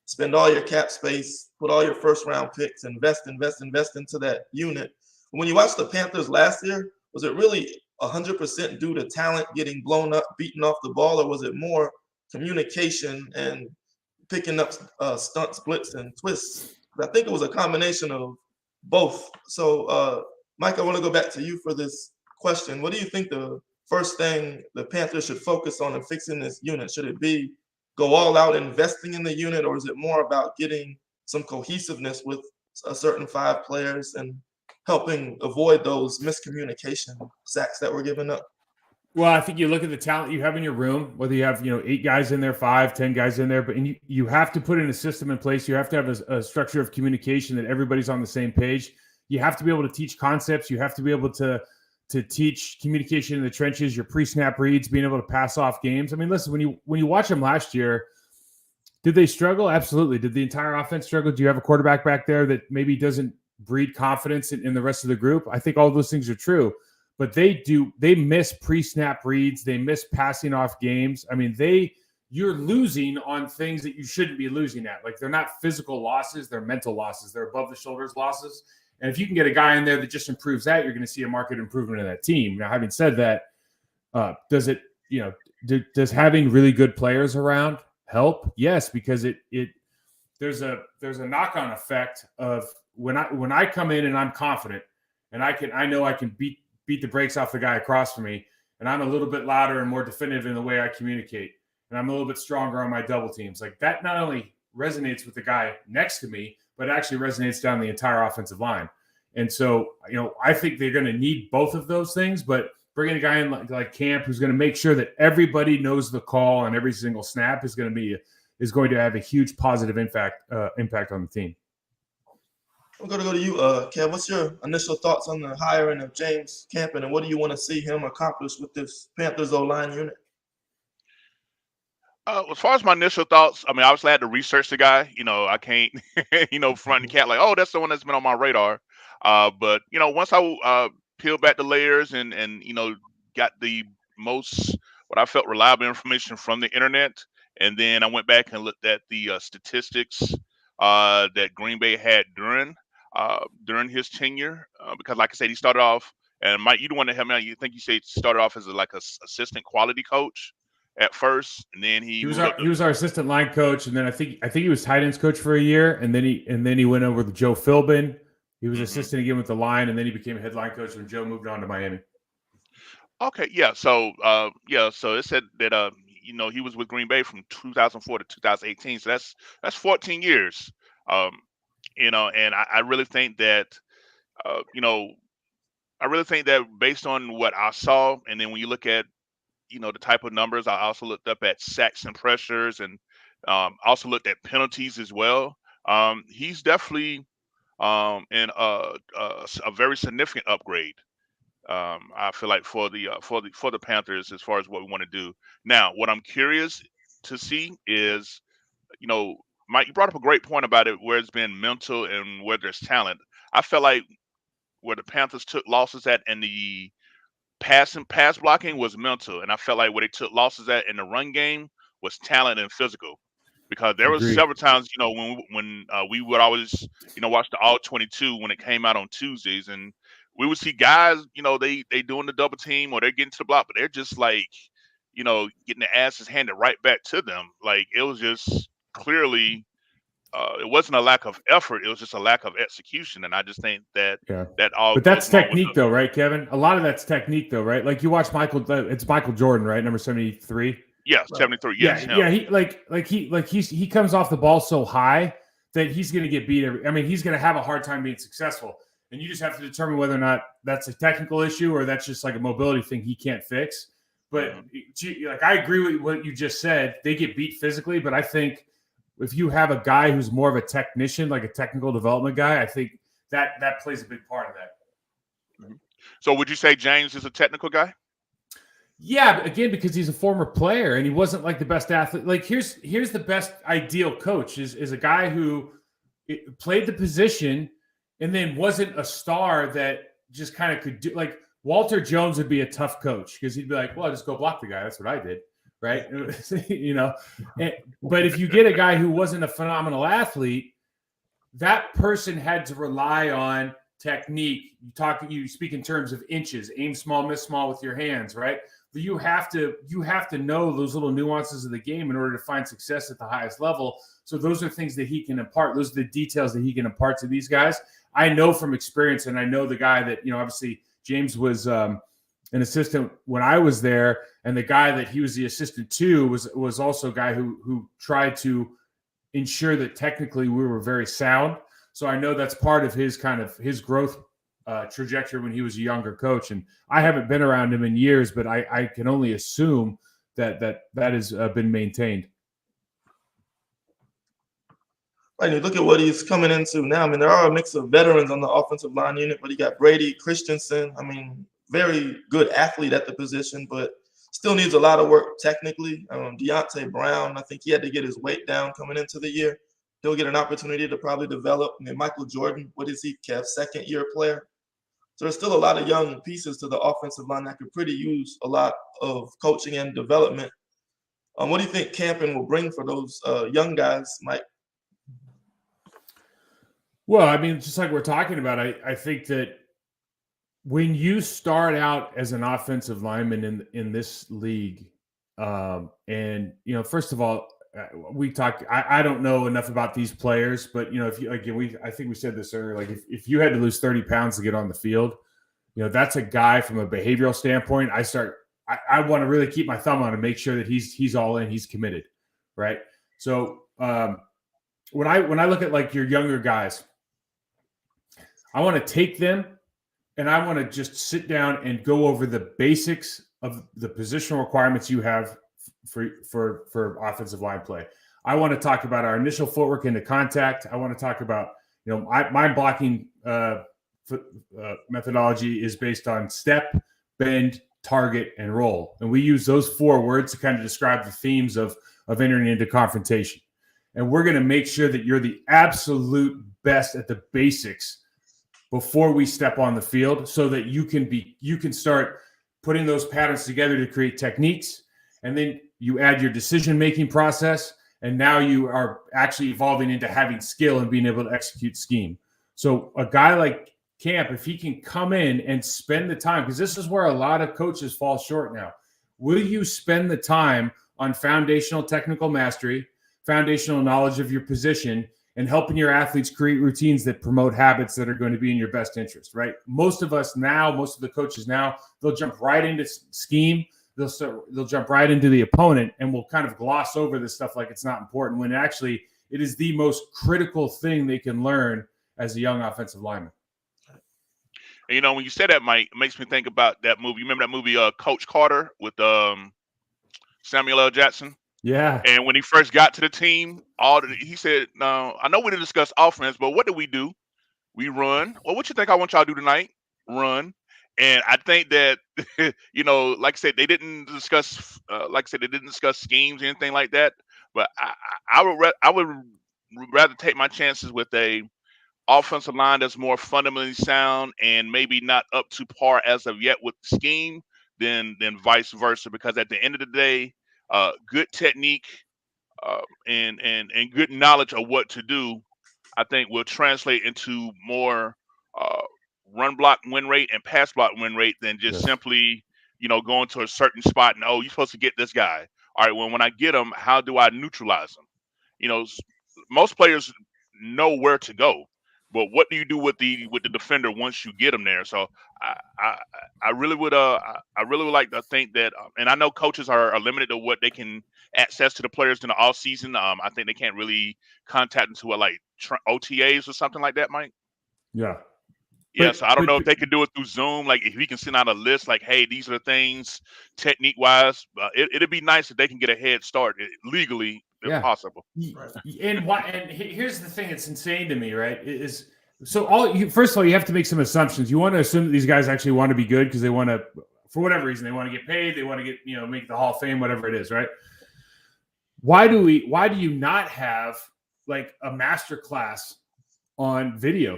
spend all your cap space, put all your first round picks, invest into that unit. When you watched the Panthers last year, was it really 100% due to talent getting blown up, beaten off the ball, or was it more communication and picking up stunts, blitz, and twists? I think it was a combination of both. So, Mike, I want to go back to you for this question. What do you think the first thing the Panthers should focus on in fixing this unit? Should it be go all out investing in the unit, or is it more about getting some cohesiveness with a certain 5 players and helping avoid those miscommunication sacks that were given up? Well, I think you look at the talent you have in your room, whether you have 8 guys in there, 5, 10 guys in there, but you have to put in a system in place. You have to have a structure of communication that everybody's on the same page. You have to be able to teach concepts. You have to be able to teach communication in the trenches, your pre-snap reads, being able to pass off games. I mean, listen, when you watch them last year, did they struggle? Absolutely. Did the entire offense struggle? Do you have a quarterback back there that maybe doesn't breed confidence in the rest of the group? I think all those things are true, but they miss pre-snap reads. They miss passing off games. I mean, you're losing on things that you shouldn't be losing at. Like, they're not physical losses, they're mental losses. They're above the shoulders losses. And if you can get a guy in there that just improves that, you're going to see a market improvement in that team. Now, having said that, does having really good players around help? Yes, because there's a knock-on effect of when I come in and I'm confident and I know I can beat beat the brakes off the guy across from me, and I'm a little bit louder and more definitive in the way I communicate, and I'm a little bit stronger on my double teams. Like that not only resonates with the guy next to me, but actually resonates down the entire offensive line. And so, I think they're going to need both of those things, but bringing a guy in like Camp, who's going to make sure that everybody knows the call on every single snap, is going to have a huge positive impact on the team. I'm going to go to you, Kev. What's your initial thoughts on the hiring of James Campen, and what do you want to see him accomplish with this Panthers O-line unit? As far as my initial thoughts, I mean, obviously I had to research the guy. I can't, front the cat like, oh, that's someone that's been on my radar. But once I peeled back the layers and got the most what I felt reliable information from the internet, and then I went back and looked at the statistics that Green Bay had during his tenure, because like I said, he started off, and Mike, you the one that helped me out. You think you said started off as like a assistant quality coach at first, and then he was our assistant line coach, and then I think he was tight ends coach for a year, and then he went over to Joe Philbin. He was assistant again with the line, and then he became a head line coach when Joe moved on to Miami. Okay, yeah. So so it said that he was with Green Bay from 2004 to 2018. So that's 14 years. And I really think that based on what I saw, and then when you look at the type of numbers, I also looked up at sacks and pressures, and also looked at penalties as well. He's definitely in a very significant upgrade. I feel like for the Panthers, as far as what we want to do now. What I'm curious to see is, Mike, you brought up a great point about it, where it's been mental and where there's talent. I felt like where the Panthers took losses at in the pass blocking was mental, and I felt like where they took losses at in the run game was talent and physical. Because there was several times, when we would always, watch the All 22 when it came out on Tuesdays, and we would see guys, they doing the double team or they're getting to the block, but they're just like, getting their asses handed right back to them. Like it was just clearly, it wasn't a lack of effort; it was just a lack of execution. And I just think that all. But that's technique, though, right, Kevin? A lot of that's technique, though, right? Like you watch it's Michael Jordan, right, number 73. Yeah, 73. Yes. He comes off the ball so high that he's going to get beat. He's going to have a hard time being successful, and you just have to determine whether or not that's a technical issue or that's just like a mobility thing he can't fix. But I agree with what you just said. They get beat physically, but I think if you have a guy who's more of a technician, like a technical development guy, I think that plays a big part of that. So, would you say James is a technical guy? Yeah, again, because he's a former player and he wasn't like the best athlete. Like here's the best ideal coach is a guy who played the position and then wasn't a star that just kind of could do. Like Walter Jones would be a tough coach because he'd be like, well, I'll just go block the guy. That's what I did. Right. But if you get a guy who wasn't a phenomenal athlete, that person had to rely on technique. You speak in terms of inches, aim small, miss small with your hands, right? You have to know those little nuances of the game in order to find success at the highest level. So those are things that he can impart. Those are the details that he can impart to these guys. I know from experience, and I know the guy that, obviously James was an assistant when I was there, and the guy that he was the assistant to was also a guy who tried to ensure that technically we were very sound. So I know that's part of his growth trajectory when he was a younger coach. And I haven't been around him in years, but I can only assume that has been maintained. Right, you look at what he's coming into now. There are a mix of veterans on the offensive line unit, but you got Brady Christensen. Very good athlete at the position, but still needs a lot of work technically. Deontay Brown, I think he had to get his weight down coming into the year. He'll get an opportunity to probably develop. Michael Jordan, what is he, Kev? Second-year player. So there's still a lot of young pieces to the offensive line that could pretty use a lot of coaching and development. What do you think Campen will bring for those young guys, Mike? Well, just like we're talking about, I think that when you start out as an offensive lineman in this league, and first of all, we talked. I don't know enough about these players, but if you I think we said this earlier. Like if you had to lose 30 pounds to get on the field, that's a guy from a behavioral standpoint. I want to really keep my thumb on and make sure that he's all in, he's committed, right? So when I look at like your younger guys, I want to take them and I want to just sit down and go over the basics of the positional requirements you have for offensive line play. I want to talk about our initial footwork into contact. I want to talk about, my blocking methodology is based on step, bend, target, and roll. And we use those 4 words to kind of describe the themes of entering into confrontation. And we're going to make sure that you're the absolute best at the basics before we step on the field, so that you can start putting those patterns together to create techniques. And then you add your decision-making process. And now you are actually evolving into having skill and being able to execute scheme. So a guy like Camp, if he can come in and spend the time, because this is where a lot of coaches fall short now. Will you spend the time on foundational technical mastery, foundational knowledge of your position, and helping your athletes create routines that promote habits that are going to be in your best interest, right? Most of the coaches now, they'll jump right into scheme. They'll jump right into the opponent, and we'll kind of gloss over this stuff like it's not important, when actually it is the most critical thing they can learn as a young offensive lineman. And, when you said that, Mike, it makes me think about that movie. You remember that movie, Coach Carter, with Samuel L. Jackson? Yeah. And when he first got to the team, he said, "No, I know we didn't discuss offense, but what do we do? We run. Well, what you think I want y'all to do tonight? Run." And I think that, like I said, they didn't discuss, schemes or anything like that. But I would rather take my chances with a offensive line that's more fundamentally sound and maybe not up to par as of yet with the scheme than vice versa. Because at the end of the day, good technique and good knowledge of what to do, I think, will translate into more run block win rate and pass block win rate than just simply, going to a certain spot and, you're supposed to get this guy. All right, well, when I get him, how do I neutralize him? Most players know where to go, but what do you do with the defender once you get him there? So I really would like to think that, and I know coaches are limited to what they can access to the players in the off season. I think they can't really contact them to OTAs or something like that, Mike. Yeah. Yeah, so I don't know if they could do it through Zoom. Like, if we can send out a list, like, hey, these are the things technique-wise. It'd be nice if they can get a head start legally, if possible. And here's the thing that's insane to me, right? First of all, you have to make some assumptions. You want to assume that these guys actually want to be good because they want to, for whatever reason, they want to get paid. They want to get, make the Hall of Fame, whatever it is, right? Why do you not have like a master class on video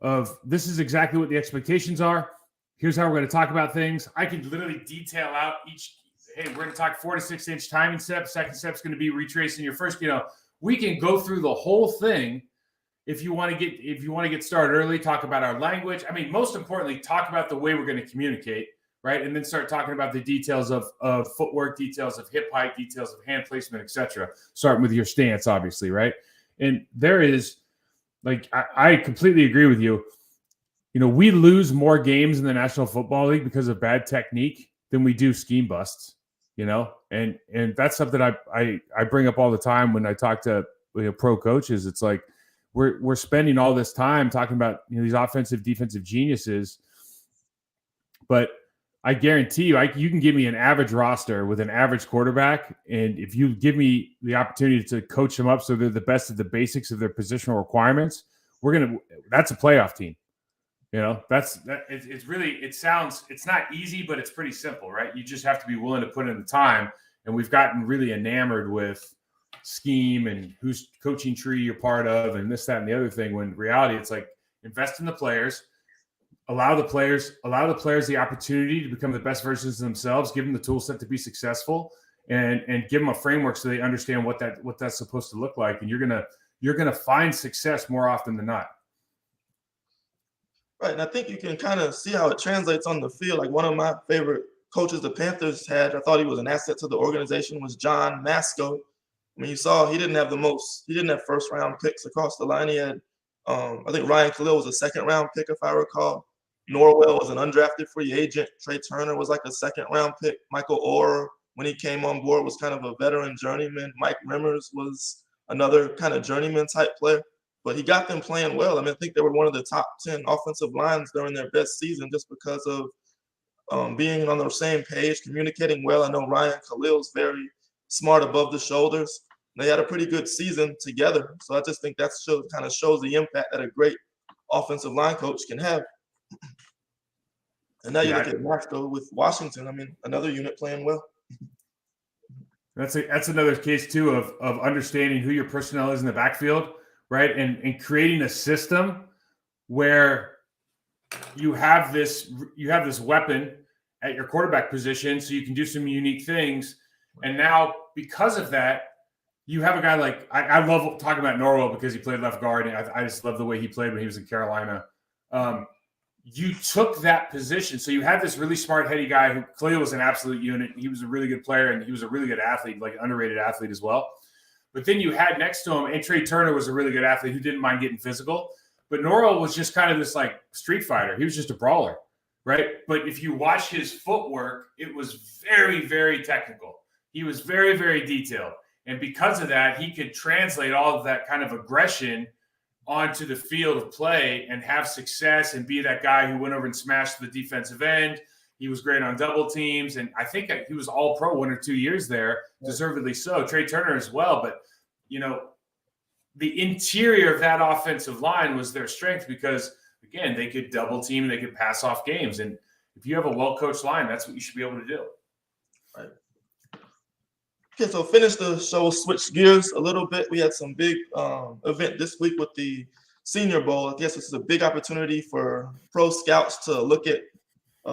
of this is exactly what the expectations are. Here's how we're going to talk about things. I can literally detail out hey, we're going to talk 4 to 6 inch timing steps. Second step's going to be retracing your first, we can go through the whole thing. If you want to get started early, talk about our language. I mean, most importantly, talk about the way we're going to communicate, right? And then start talking about the details of footwork, details of hip height, details of hand placement, etc. Starting with your stance, obviously, right? And there is, like, I completely agree with you. We lose more games in the National Football League because of bad technique than we do scheme busts, and that's something I bring up all the time when I talk to pro coaches. It's like we're spending all this time talking about these offensive, defensive geniuses, but I guarantee you can give me an average roster with an average quarterback, and if you give me the opportunity to coach them up so they're the best at the basics of their positional requirements, that's a playoff team. It's not easy, but it's pretty simple, right? You just have to be willing to put in the time. And we've gotten really enamored with scheme and whose coaching tree you're part of and this, that, and the other thing. When in reality, it's like invest in the players, allow the players the opportunity to become the best versions of themselves, give them the tool set to be successful, and give them a framework so they understand what that's supposed to look like. And you're gonna find success more often than not. Right, and I think you can kind of see how it translates on the field. Like, one of my favorite coaches the Panthers had, I thought he was an asset to the organization, was John Masco. I mean, you saw he didn't have first-round picks across the line. He had, I think Ryan Khalil was a second-round pick, if I recall. Norwell was an undrafted free agent. Trey Turner was like a second-round pick. Michael Orr, when he came on board, was kind of a veteran journeyman. Mike Remmers was another kind of journeyman type player. But he got them playing well. I mean, I think they were one of the top 10 offensive lines during their best season just because of being on the same page, communicating well. I know Ryan Khalil's very smart above the shoulders. They had a pretty good season together. So I just think that kind of shows the impact that a great offensive line coach can have. And now you look at Nashville with Washington. I mean, another unit playing well. That's another case too of understanding who your personnel is in the backfield, right? And creating a system where you have this weapon at your quarterback position, so you can do some unique things. And now, because of that, you have a guy like I love talking about Norwell because he played left guard, and I just love the way he played when he was in Carolina. You took that position, so you had this really smart, heady guy who clearly was an absolute unit. He was a really good player, and he was a really good athlete, like underrated athlete as well. But then you had next to him, and Trey Turner was a really good athlete who didn't mind getting physical. But Norwell was just kind of this like street fighter. He was just a brawler, right? But if you watch his footwork, it was very, very technical. He was very, very detailed. And because of that, he could translate all of that kind of aggression onto the field of play and have success and be that guy who went over and smashed the defensive end. He was great on double teams. And I think he was all pro 1 or 2 years there, deservedly so. Trey Turner as well. But, you know, the interior of that offensive line was their strength because, again, they could double team, they could pass off games. And if you have a well-coached line, that's what you should be able to do. Right. Okay, so finish the show, switch gears a little bit. We had some big event this week with the Senior Bowl. I guess this is a big opportunity for pro scouts to look at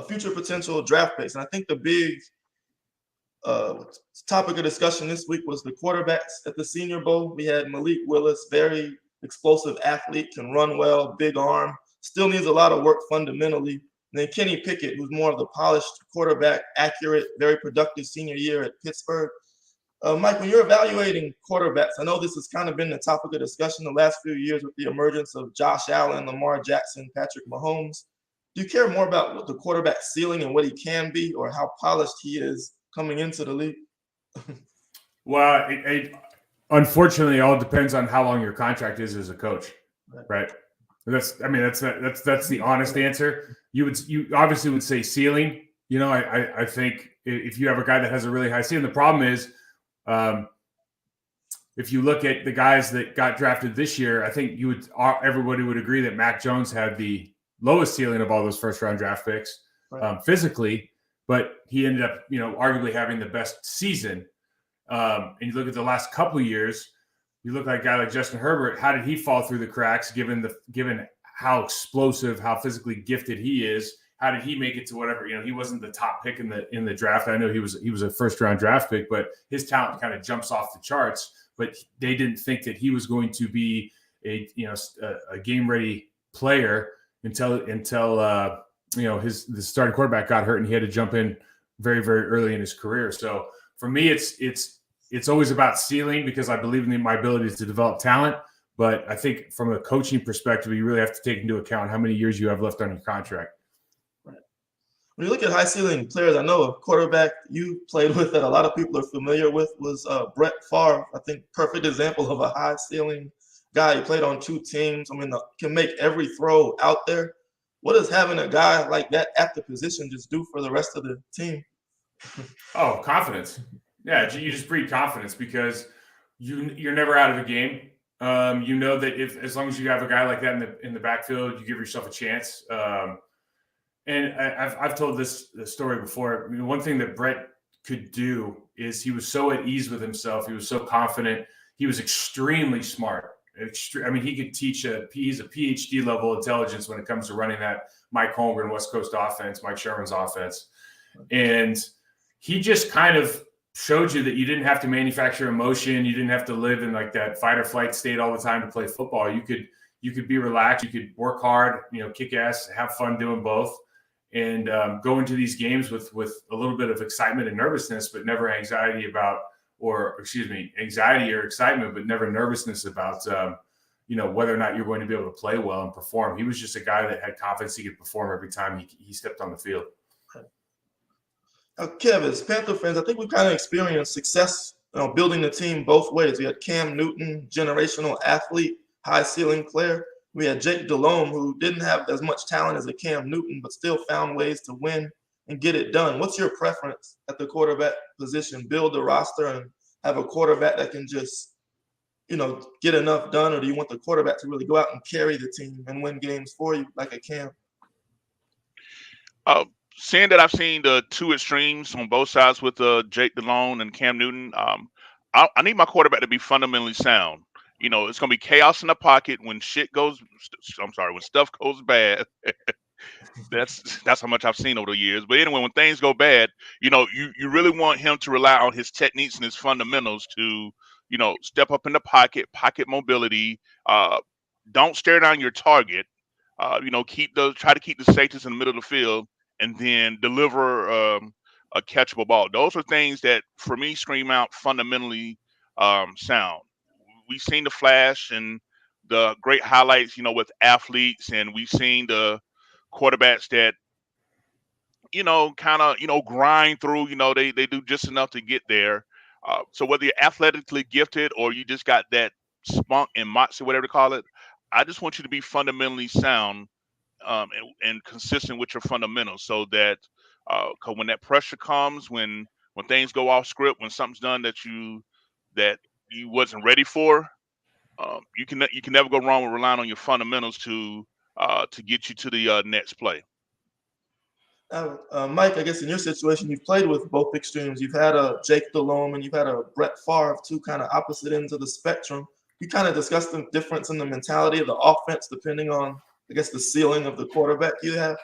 future potential draft picks. And I think the big topic of discussion this week was the quarterbacks at the Senior Bowl. We had Malik Willis, very explosive athlete, can run well, big arm, still needs a lot of work fundamentally. And then Kenny Pickett, who's more of the polished quarterback, accurate, very productive senior year at Pittsburgh. Mike, when you're evaluating quarterbacks, I know this has kind of been the topic of discussion the last few years with the emergence of Josh Allen, Lamar Jackson, Patrick Mahomes. Do you care more about what the quarterback ceiling and what he can be, or how polished he is coming into the league? Well, it unfortunately all depends on how long your contract is as a coach, right? That's the honest answer. You obviously would say ceiling. You know, I think if you have a guy that has a really high ceiling, the problem is, if you look at the guys that got drafted this year, I think everybody would agree that Mac Jones had the lowest ceiling of all those first-round draft picks physically, but he ended up, you know, arguably having the best season. And you look at the last couple of years, you look like a guy like Justin Herbert. How did he fall through the cracks given how explosive, how physically gifted he is? How did he make it to whatever? You know, he wasn't the top pick in the draft. I know he was a first-round draft pick, but his talent kind of jumps off the charts. But they didn't think that he was going to be a game-ready player until the starting quarterback got hurt and he had to jump in very, very early in his career. So for me, it's always about ceiling because I believe in my ability to develop talent. But I think from a coaching perspective, you really have to take into account how many years you have left on your contract. When you look at high ceiling players, I know a quarterback you played with that a lot of people are familiar with was Brett Favre. I think perfect example of a high ceiling guy. He played on 2 teams. I mean, can make every throw out there. What does having a guy like that at the position just do for the rest of the team? Oh, confidence. Yeah, you just breed confidence because you're never out of a game. You know that as long as you have a guy like that in the backfield, you give yourself a chance. And I've told this story before. I mean, one thing that Brett could do is he was so at ease with himself. He was so confident. He was extremely smart. He could teach he's a PhD level intelligence when it comes to running that Mike Holmgren West Coast offense, Mike Sherman's offense. And he just kind of showed you that you didn't have to manufacture emotion. You didn't have to live in like that fight or flight state all the time to play football. You could be relaxed. You could work hard, kick ass, have fun doing both. And go into these games with a little bit of excitement and nervousness, but never anxiety or excitement, but never nervousness about whether or not you're going to be able to play well and perform. He was just a guy that had confidence he could perform every time he stepped on the field. Kev, as Panther fans, I think we've kind of experienced success, building the team both ways. We had Cam Newton, generational athlete, high ceiling player. We had Jake Delhomme, who didn't have as much talent as a Cam Newton, but still found ways to win and get it done. What's your preference at the quarterback position? Build the roster and have a quarterback that can just, get enough done, or do you want the quarterback to really go out and carry the team and win games for you like a Cam? Seeing that I've seen the two extremes on both sides with Jake Delhomme and Cam Newton, I need my quarterback to be fundamentally sound. It's going to be chaos in the pocket when when stuff goes bad. That's how much I've seen over the years. But anyway, when things go bad, you really want him to rely on his techniques and his fundamentals to, step up in the pocket mobility. Don't stare down your target. Try to keep the safeties in the middle of the field, and then deliver a catchable ball. Those are things that, for me, scream out fundamentally sound. We've seen the flash and the great highlights, with athletes, and we've seen the quarterbacks that, grind through. They do just enough to get there. So whether you're athletically gifted or you just got that spunk and moxie, whatever to call it, I just want you to be fundamentally sound. And consistent with your fundamentals, so that when that pressure comes, when things go off script, when something's done that you wasn't ready for, you can never go wrong with relying on your fundamentals to get you to the next play. Mike, I guess in your situation, you've played with both extremes. You've had a Jake Delhomme and you've had a Brett Favre, two kind of opposite ends of the spectrum. You kind of discussed the difference in the mentality of the offense depending on, I guess, the ceiling of the quarterback you have.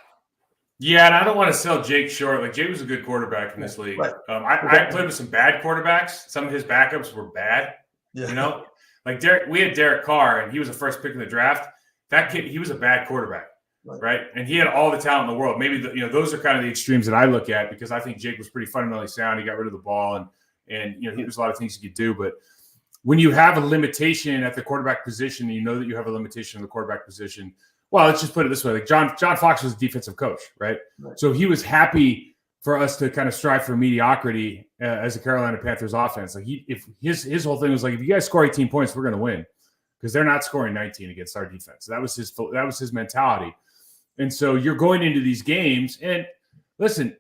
Yeah, and I don't want to sell Jake short. Like, Jake was a good quarterback in this league. Right. I played with some bad quarterbacks. Some of his backups were bad. Yeah. Like we had Derek Carr, and he was the first pick in the draft. That kid, he was a bad quarterback, right? And he had all the talent in the world. Maybe those are kind of the extremes that I look at, because I think Jake was pretty fundamentally sound. He got rid of the ball, and there's a lot of things he could do. But when you have a limitation at the quarterback position, and you know that you have a limitation in the quarterback position. Well, let's just put it this way. Like John Fox was a defensive coach, right? So he was happy for us to kind of strive for mediocrity as a Carolina Panthers offense. Like if his whole thing was like, if you guys score 18 points, we're going to win, because they're not scoring 19 against our defense. That was his mentality. And so you're going into these games, and listen,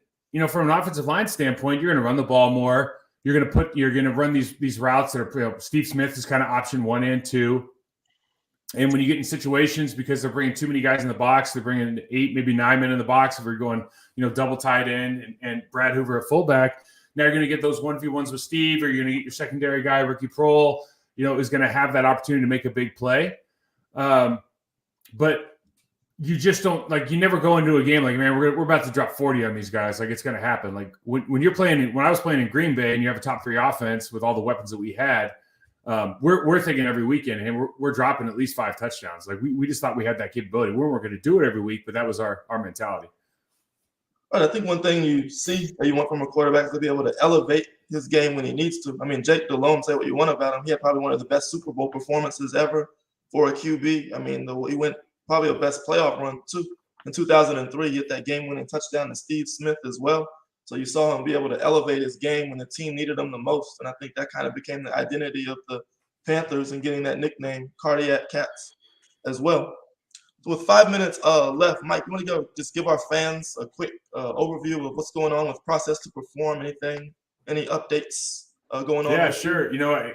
from an offensive line standpoint, you're going to run the ball more. You're going to run these routes that are, Steve Smith is kind of option 1 and 2. And when you get in situations, because they're bringing too many guys in the box, they're bringing 8, maybe 9 men in the box. If we're going, double tight end and Brad Hoover at fullback, now you're going to get those 1v1s with Steve, or you're going to get your secondary guy, Ricky Prohl, is going to have that opportunity to make a big play. But you just don't, you never go into a game like, man, we're about to drop 40 on these guys. Like, it's going to happen. Like when I was playing in Green Bay and you have a top 3 offense with all the weapons that we had, we're thinking every weekend, and we're dropping at least 5 touchdowns. Like we just thought we had that capability. We weren't going to do it every week, but that was our mentality. But I think one thing you see that you want from a quarterback is to be able to elevate his game when he needs to. I mean, Jake Delhomme, say what you want about him, he had probably one of the best Super Bowl performances ever for a QB. I mean, he went probably a best playoff run too. In 2003, he hit that game-winning touchdown to Steve Smith as well. So you saw him be able to elevate his game when the team needed him the most. And I think that kind of became the identity of the Panthers and getting that nickname, Cardiac Cats, as well. So with 5 minutes left, Mike, you want to go just give our fans a quick overview of what's going on with Process to Perform, any updates going on? Yeah, sure.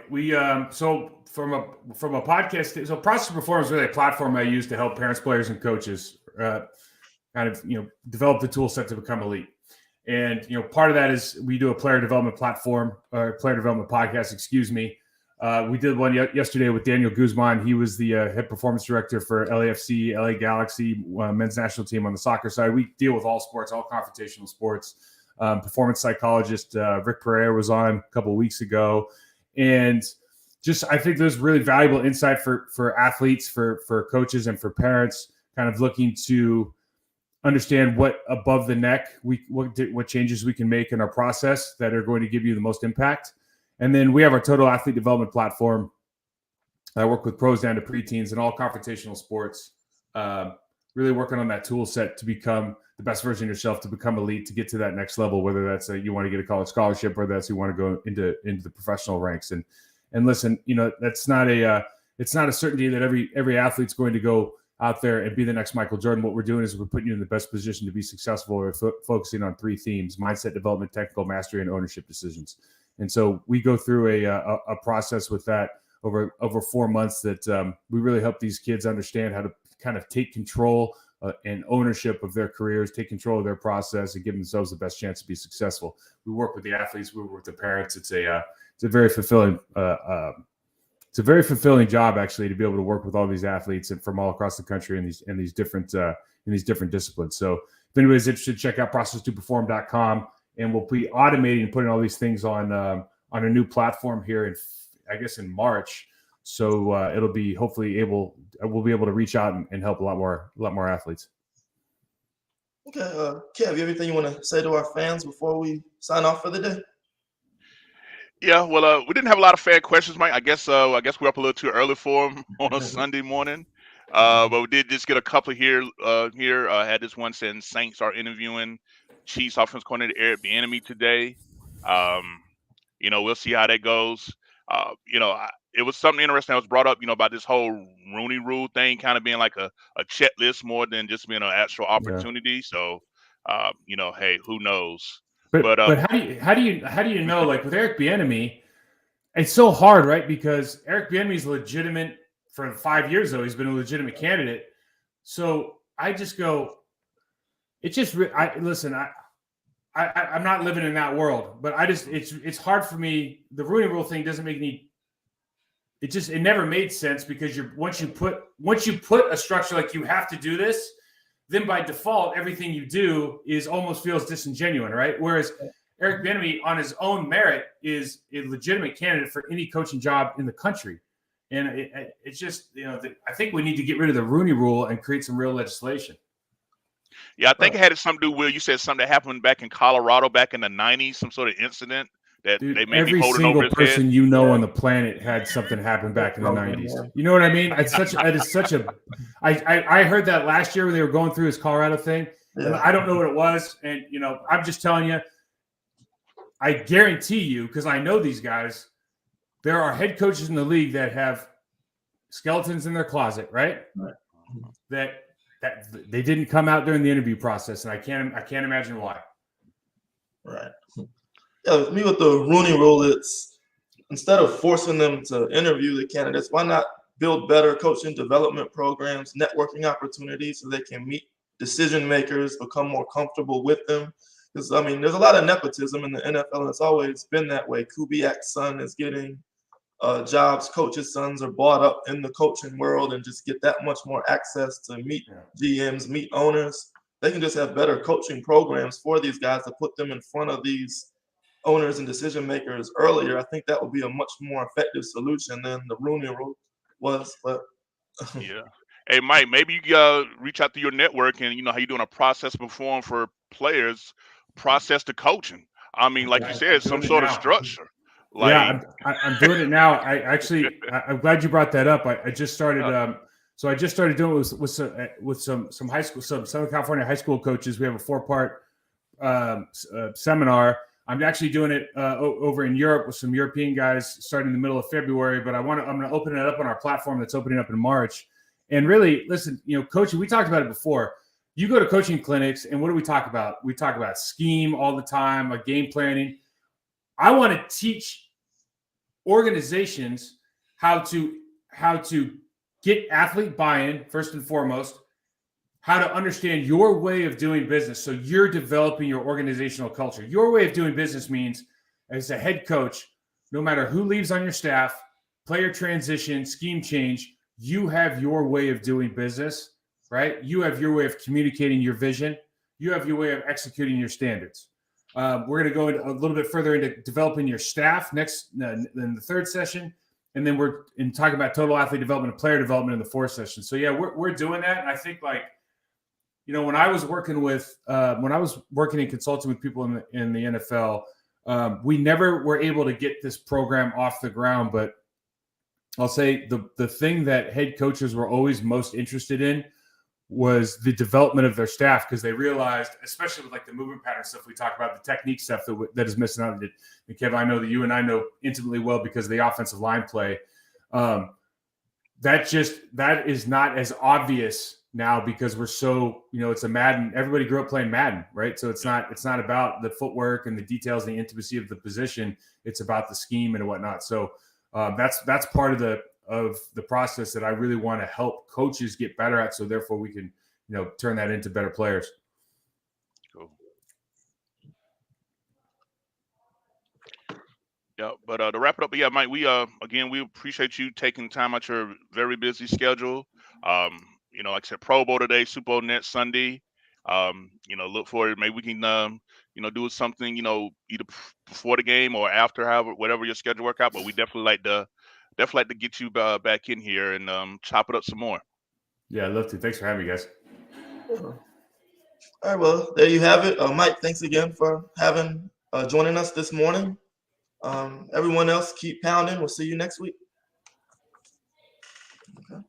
We so from a podcast, so Process to Perform is really a platform I use to help parents, players, and coaches develop the tool set to become elite. And, part of that is we do a player development podcast, excuse me. We did one yesterday with Daniel Guzman. He was the head performance director for LAFC, LA Galaxy, men's national team on the soccer side. We deal with all sports, all confrontational sports. Performance psychologist Rick Pereira was on a couple of weeks ago. And I think there's really valuable insight for athletes, for coaches, and for parents kind of looking to understand what above the neck, what changes we can make in our process that are going to give you the most impact. And then we have our total athlete development platform, I work with pros down to preteens and all confrontational sports, really working on that tool set to become the best version of yourself, to become elite, to get to that next level, whether that's you want to get a college scholarship or that's you want to go into the professional ranks. And listen, that's not it's not a certainty that every athlete's going to go out there and be the next Michael Jordan. What we're doing is we're putting you in the best position to be successful. We're focusing on 3 themes: mindset development, technical mastery, and ownership decisions. And so we go through a process with that over 4 months that we really help these kids understand how to kind of take control and ownership of their careers, take control of their process, and give themselves the best chance to be successful. We work with the athletes, we work with the parents. It's a very fulfilling job, actually, to be able to work with all these athletes and from all across the country in these different disciplines. So if anybody's interested, check out process2perform.com, and we'll be automating and putting all these things on a new platform here in March. So it'll be we'll be able to reach out and help a lot more athletes. Okay, Kev, you have anything you want to say to our fans before we sign off for the day? Yeah, well, we didn't have a lot of fan questions, Mike. I guess we're up a little too early for them on a Sunday morning. But we did just get a couple here. Had this one saying Saints are interviewing Chiefs offense coordinator Eric Bieniemy today. We'll see how that goes. It was something interesting that was brought up, about this whole Rooney Rule thing kind of being like a checklist more than just being an actual opportunity. Yeah. So, hey, who knows? But how do you know? Like with Eric Bieniemy, it's so hard, right? Because Eric Bieniemy is legitimate for 5 years, though. He's been a legitimate candidate. So I just go, I'm not living in that world, but it's hard for me. The Rooney Rule thing doesn't make any. It never made sense because once you put a structure like you have to do this, then by default everything you do almost feels disingenuous, right? Whereas Eric Bieniemy on his own merit is a legitimate candidate for any coaching job in the country, and it's just I think we need to get rid of the Rooney Rule and create some real legislation. Yeah, I think it had something to do with, you said something that happened back in Colorado back in the 90s, some sort of incident that they may be holding over his head. Every single person on the planet had something happen back in the 90s. You know what I mean? I heard that last year when they were going through his Colorado thing. And I don't know what it was. And, I'm just telling you, I guarantee you, because I know these guys, there are head coaches in the league that have skeletons in their closet, right? That they didn't come out during the interview process, and I can't imagine why. Right. Yeah, with me with the Rooney Rule, it's instead of forcing them to interview the candidates, why not build better coaching development programs, networking opportunities so they can meet decision makers, become more comfortable with them? Because there's a lot of nepotism in the NFL, and it's always been that way. Kubiak's son is getting jobs, coaches' sons are bought up in the coaching world and just get that much more access to meet GMs, meet owners. They can just have better coaching programs for these guys to put them in front of these owners and decision makers earlier. I think that would be a much more effective solution than the Rooney Rule was. But yeah. Hey, Mike, maybe you reach out to your network and how you're doing a process perform for players, process to coaching. Like you said, some sort of structure. I'm doing it now. I'm glad you brought that up. I just started. I just started doing it with some high school, some Southern California high school coaches. We have a 4-part seminar. I'm actually doing it over in Europe with some European guys starting in the middle of February. But I'm going to open it up on our platform that's opening up in March. And really, listen, coaching. We talked about it before. You go to coaching clinics, and what do we talk about? We talk about scheme all the time, like game planning. I want to teach organizations how to get athlete buy-in, first and foremost, how to understand your way of doing business. So you're developing your organizational culture. Your way of doing business means, as a head coach, no matter who leaves on your staff, player transition, scheme change, you have your way of doing business, right? You have your way of communicating your vision. You have your way of executing your standards. We're going to go into a little bit further into developing your staff next in the 3rd session. And then we're talking about total athlete development and player development in the 4th session. So yeah, we're doing that. And I think when I was working and consulting with people in the NFL, we never were able to get this program off the ground. But I'll say the thing that head coaches were always most interested in was the development of their staff, because they realized, especially with like the movement pattern stuff we talk about, the technique stuff that is missing out. And Kev, I know that you and I know intimately well because of the offensive line play. That is not as obvious now because we're so, it's a Madden. Everybody grew up playing Madden, right? So it's not about the footwork and the details and the intimacy of the position. It's about the scheme and whatnot. So that's part of the process that I really want to help coaches get better at. So therefore we can, turn that into better players. Cool. Yeah, but to wrap it up, yeah, Mike, we appreciate you taking time out your very busy schedule. Like I said, Pro Bowl today, Super Bowl next Sunday. Look forward. Maybe we can, do something, either before the game or after, however, whatever your schedule work out. But we definitely like to get you back in here and chop it up some more. Yeah, I'd love to. Thanks for having me, guys. All right, well, there you have it. Mike, thanks again for joining us this morning. Everyone else, keep pounding. We'll see you next week. Okay.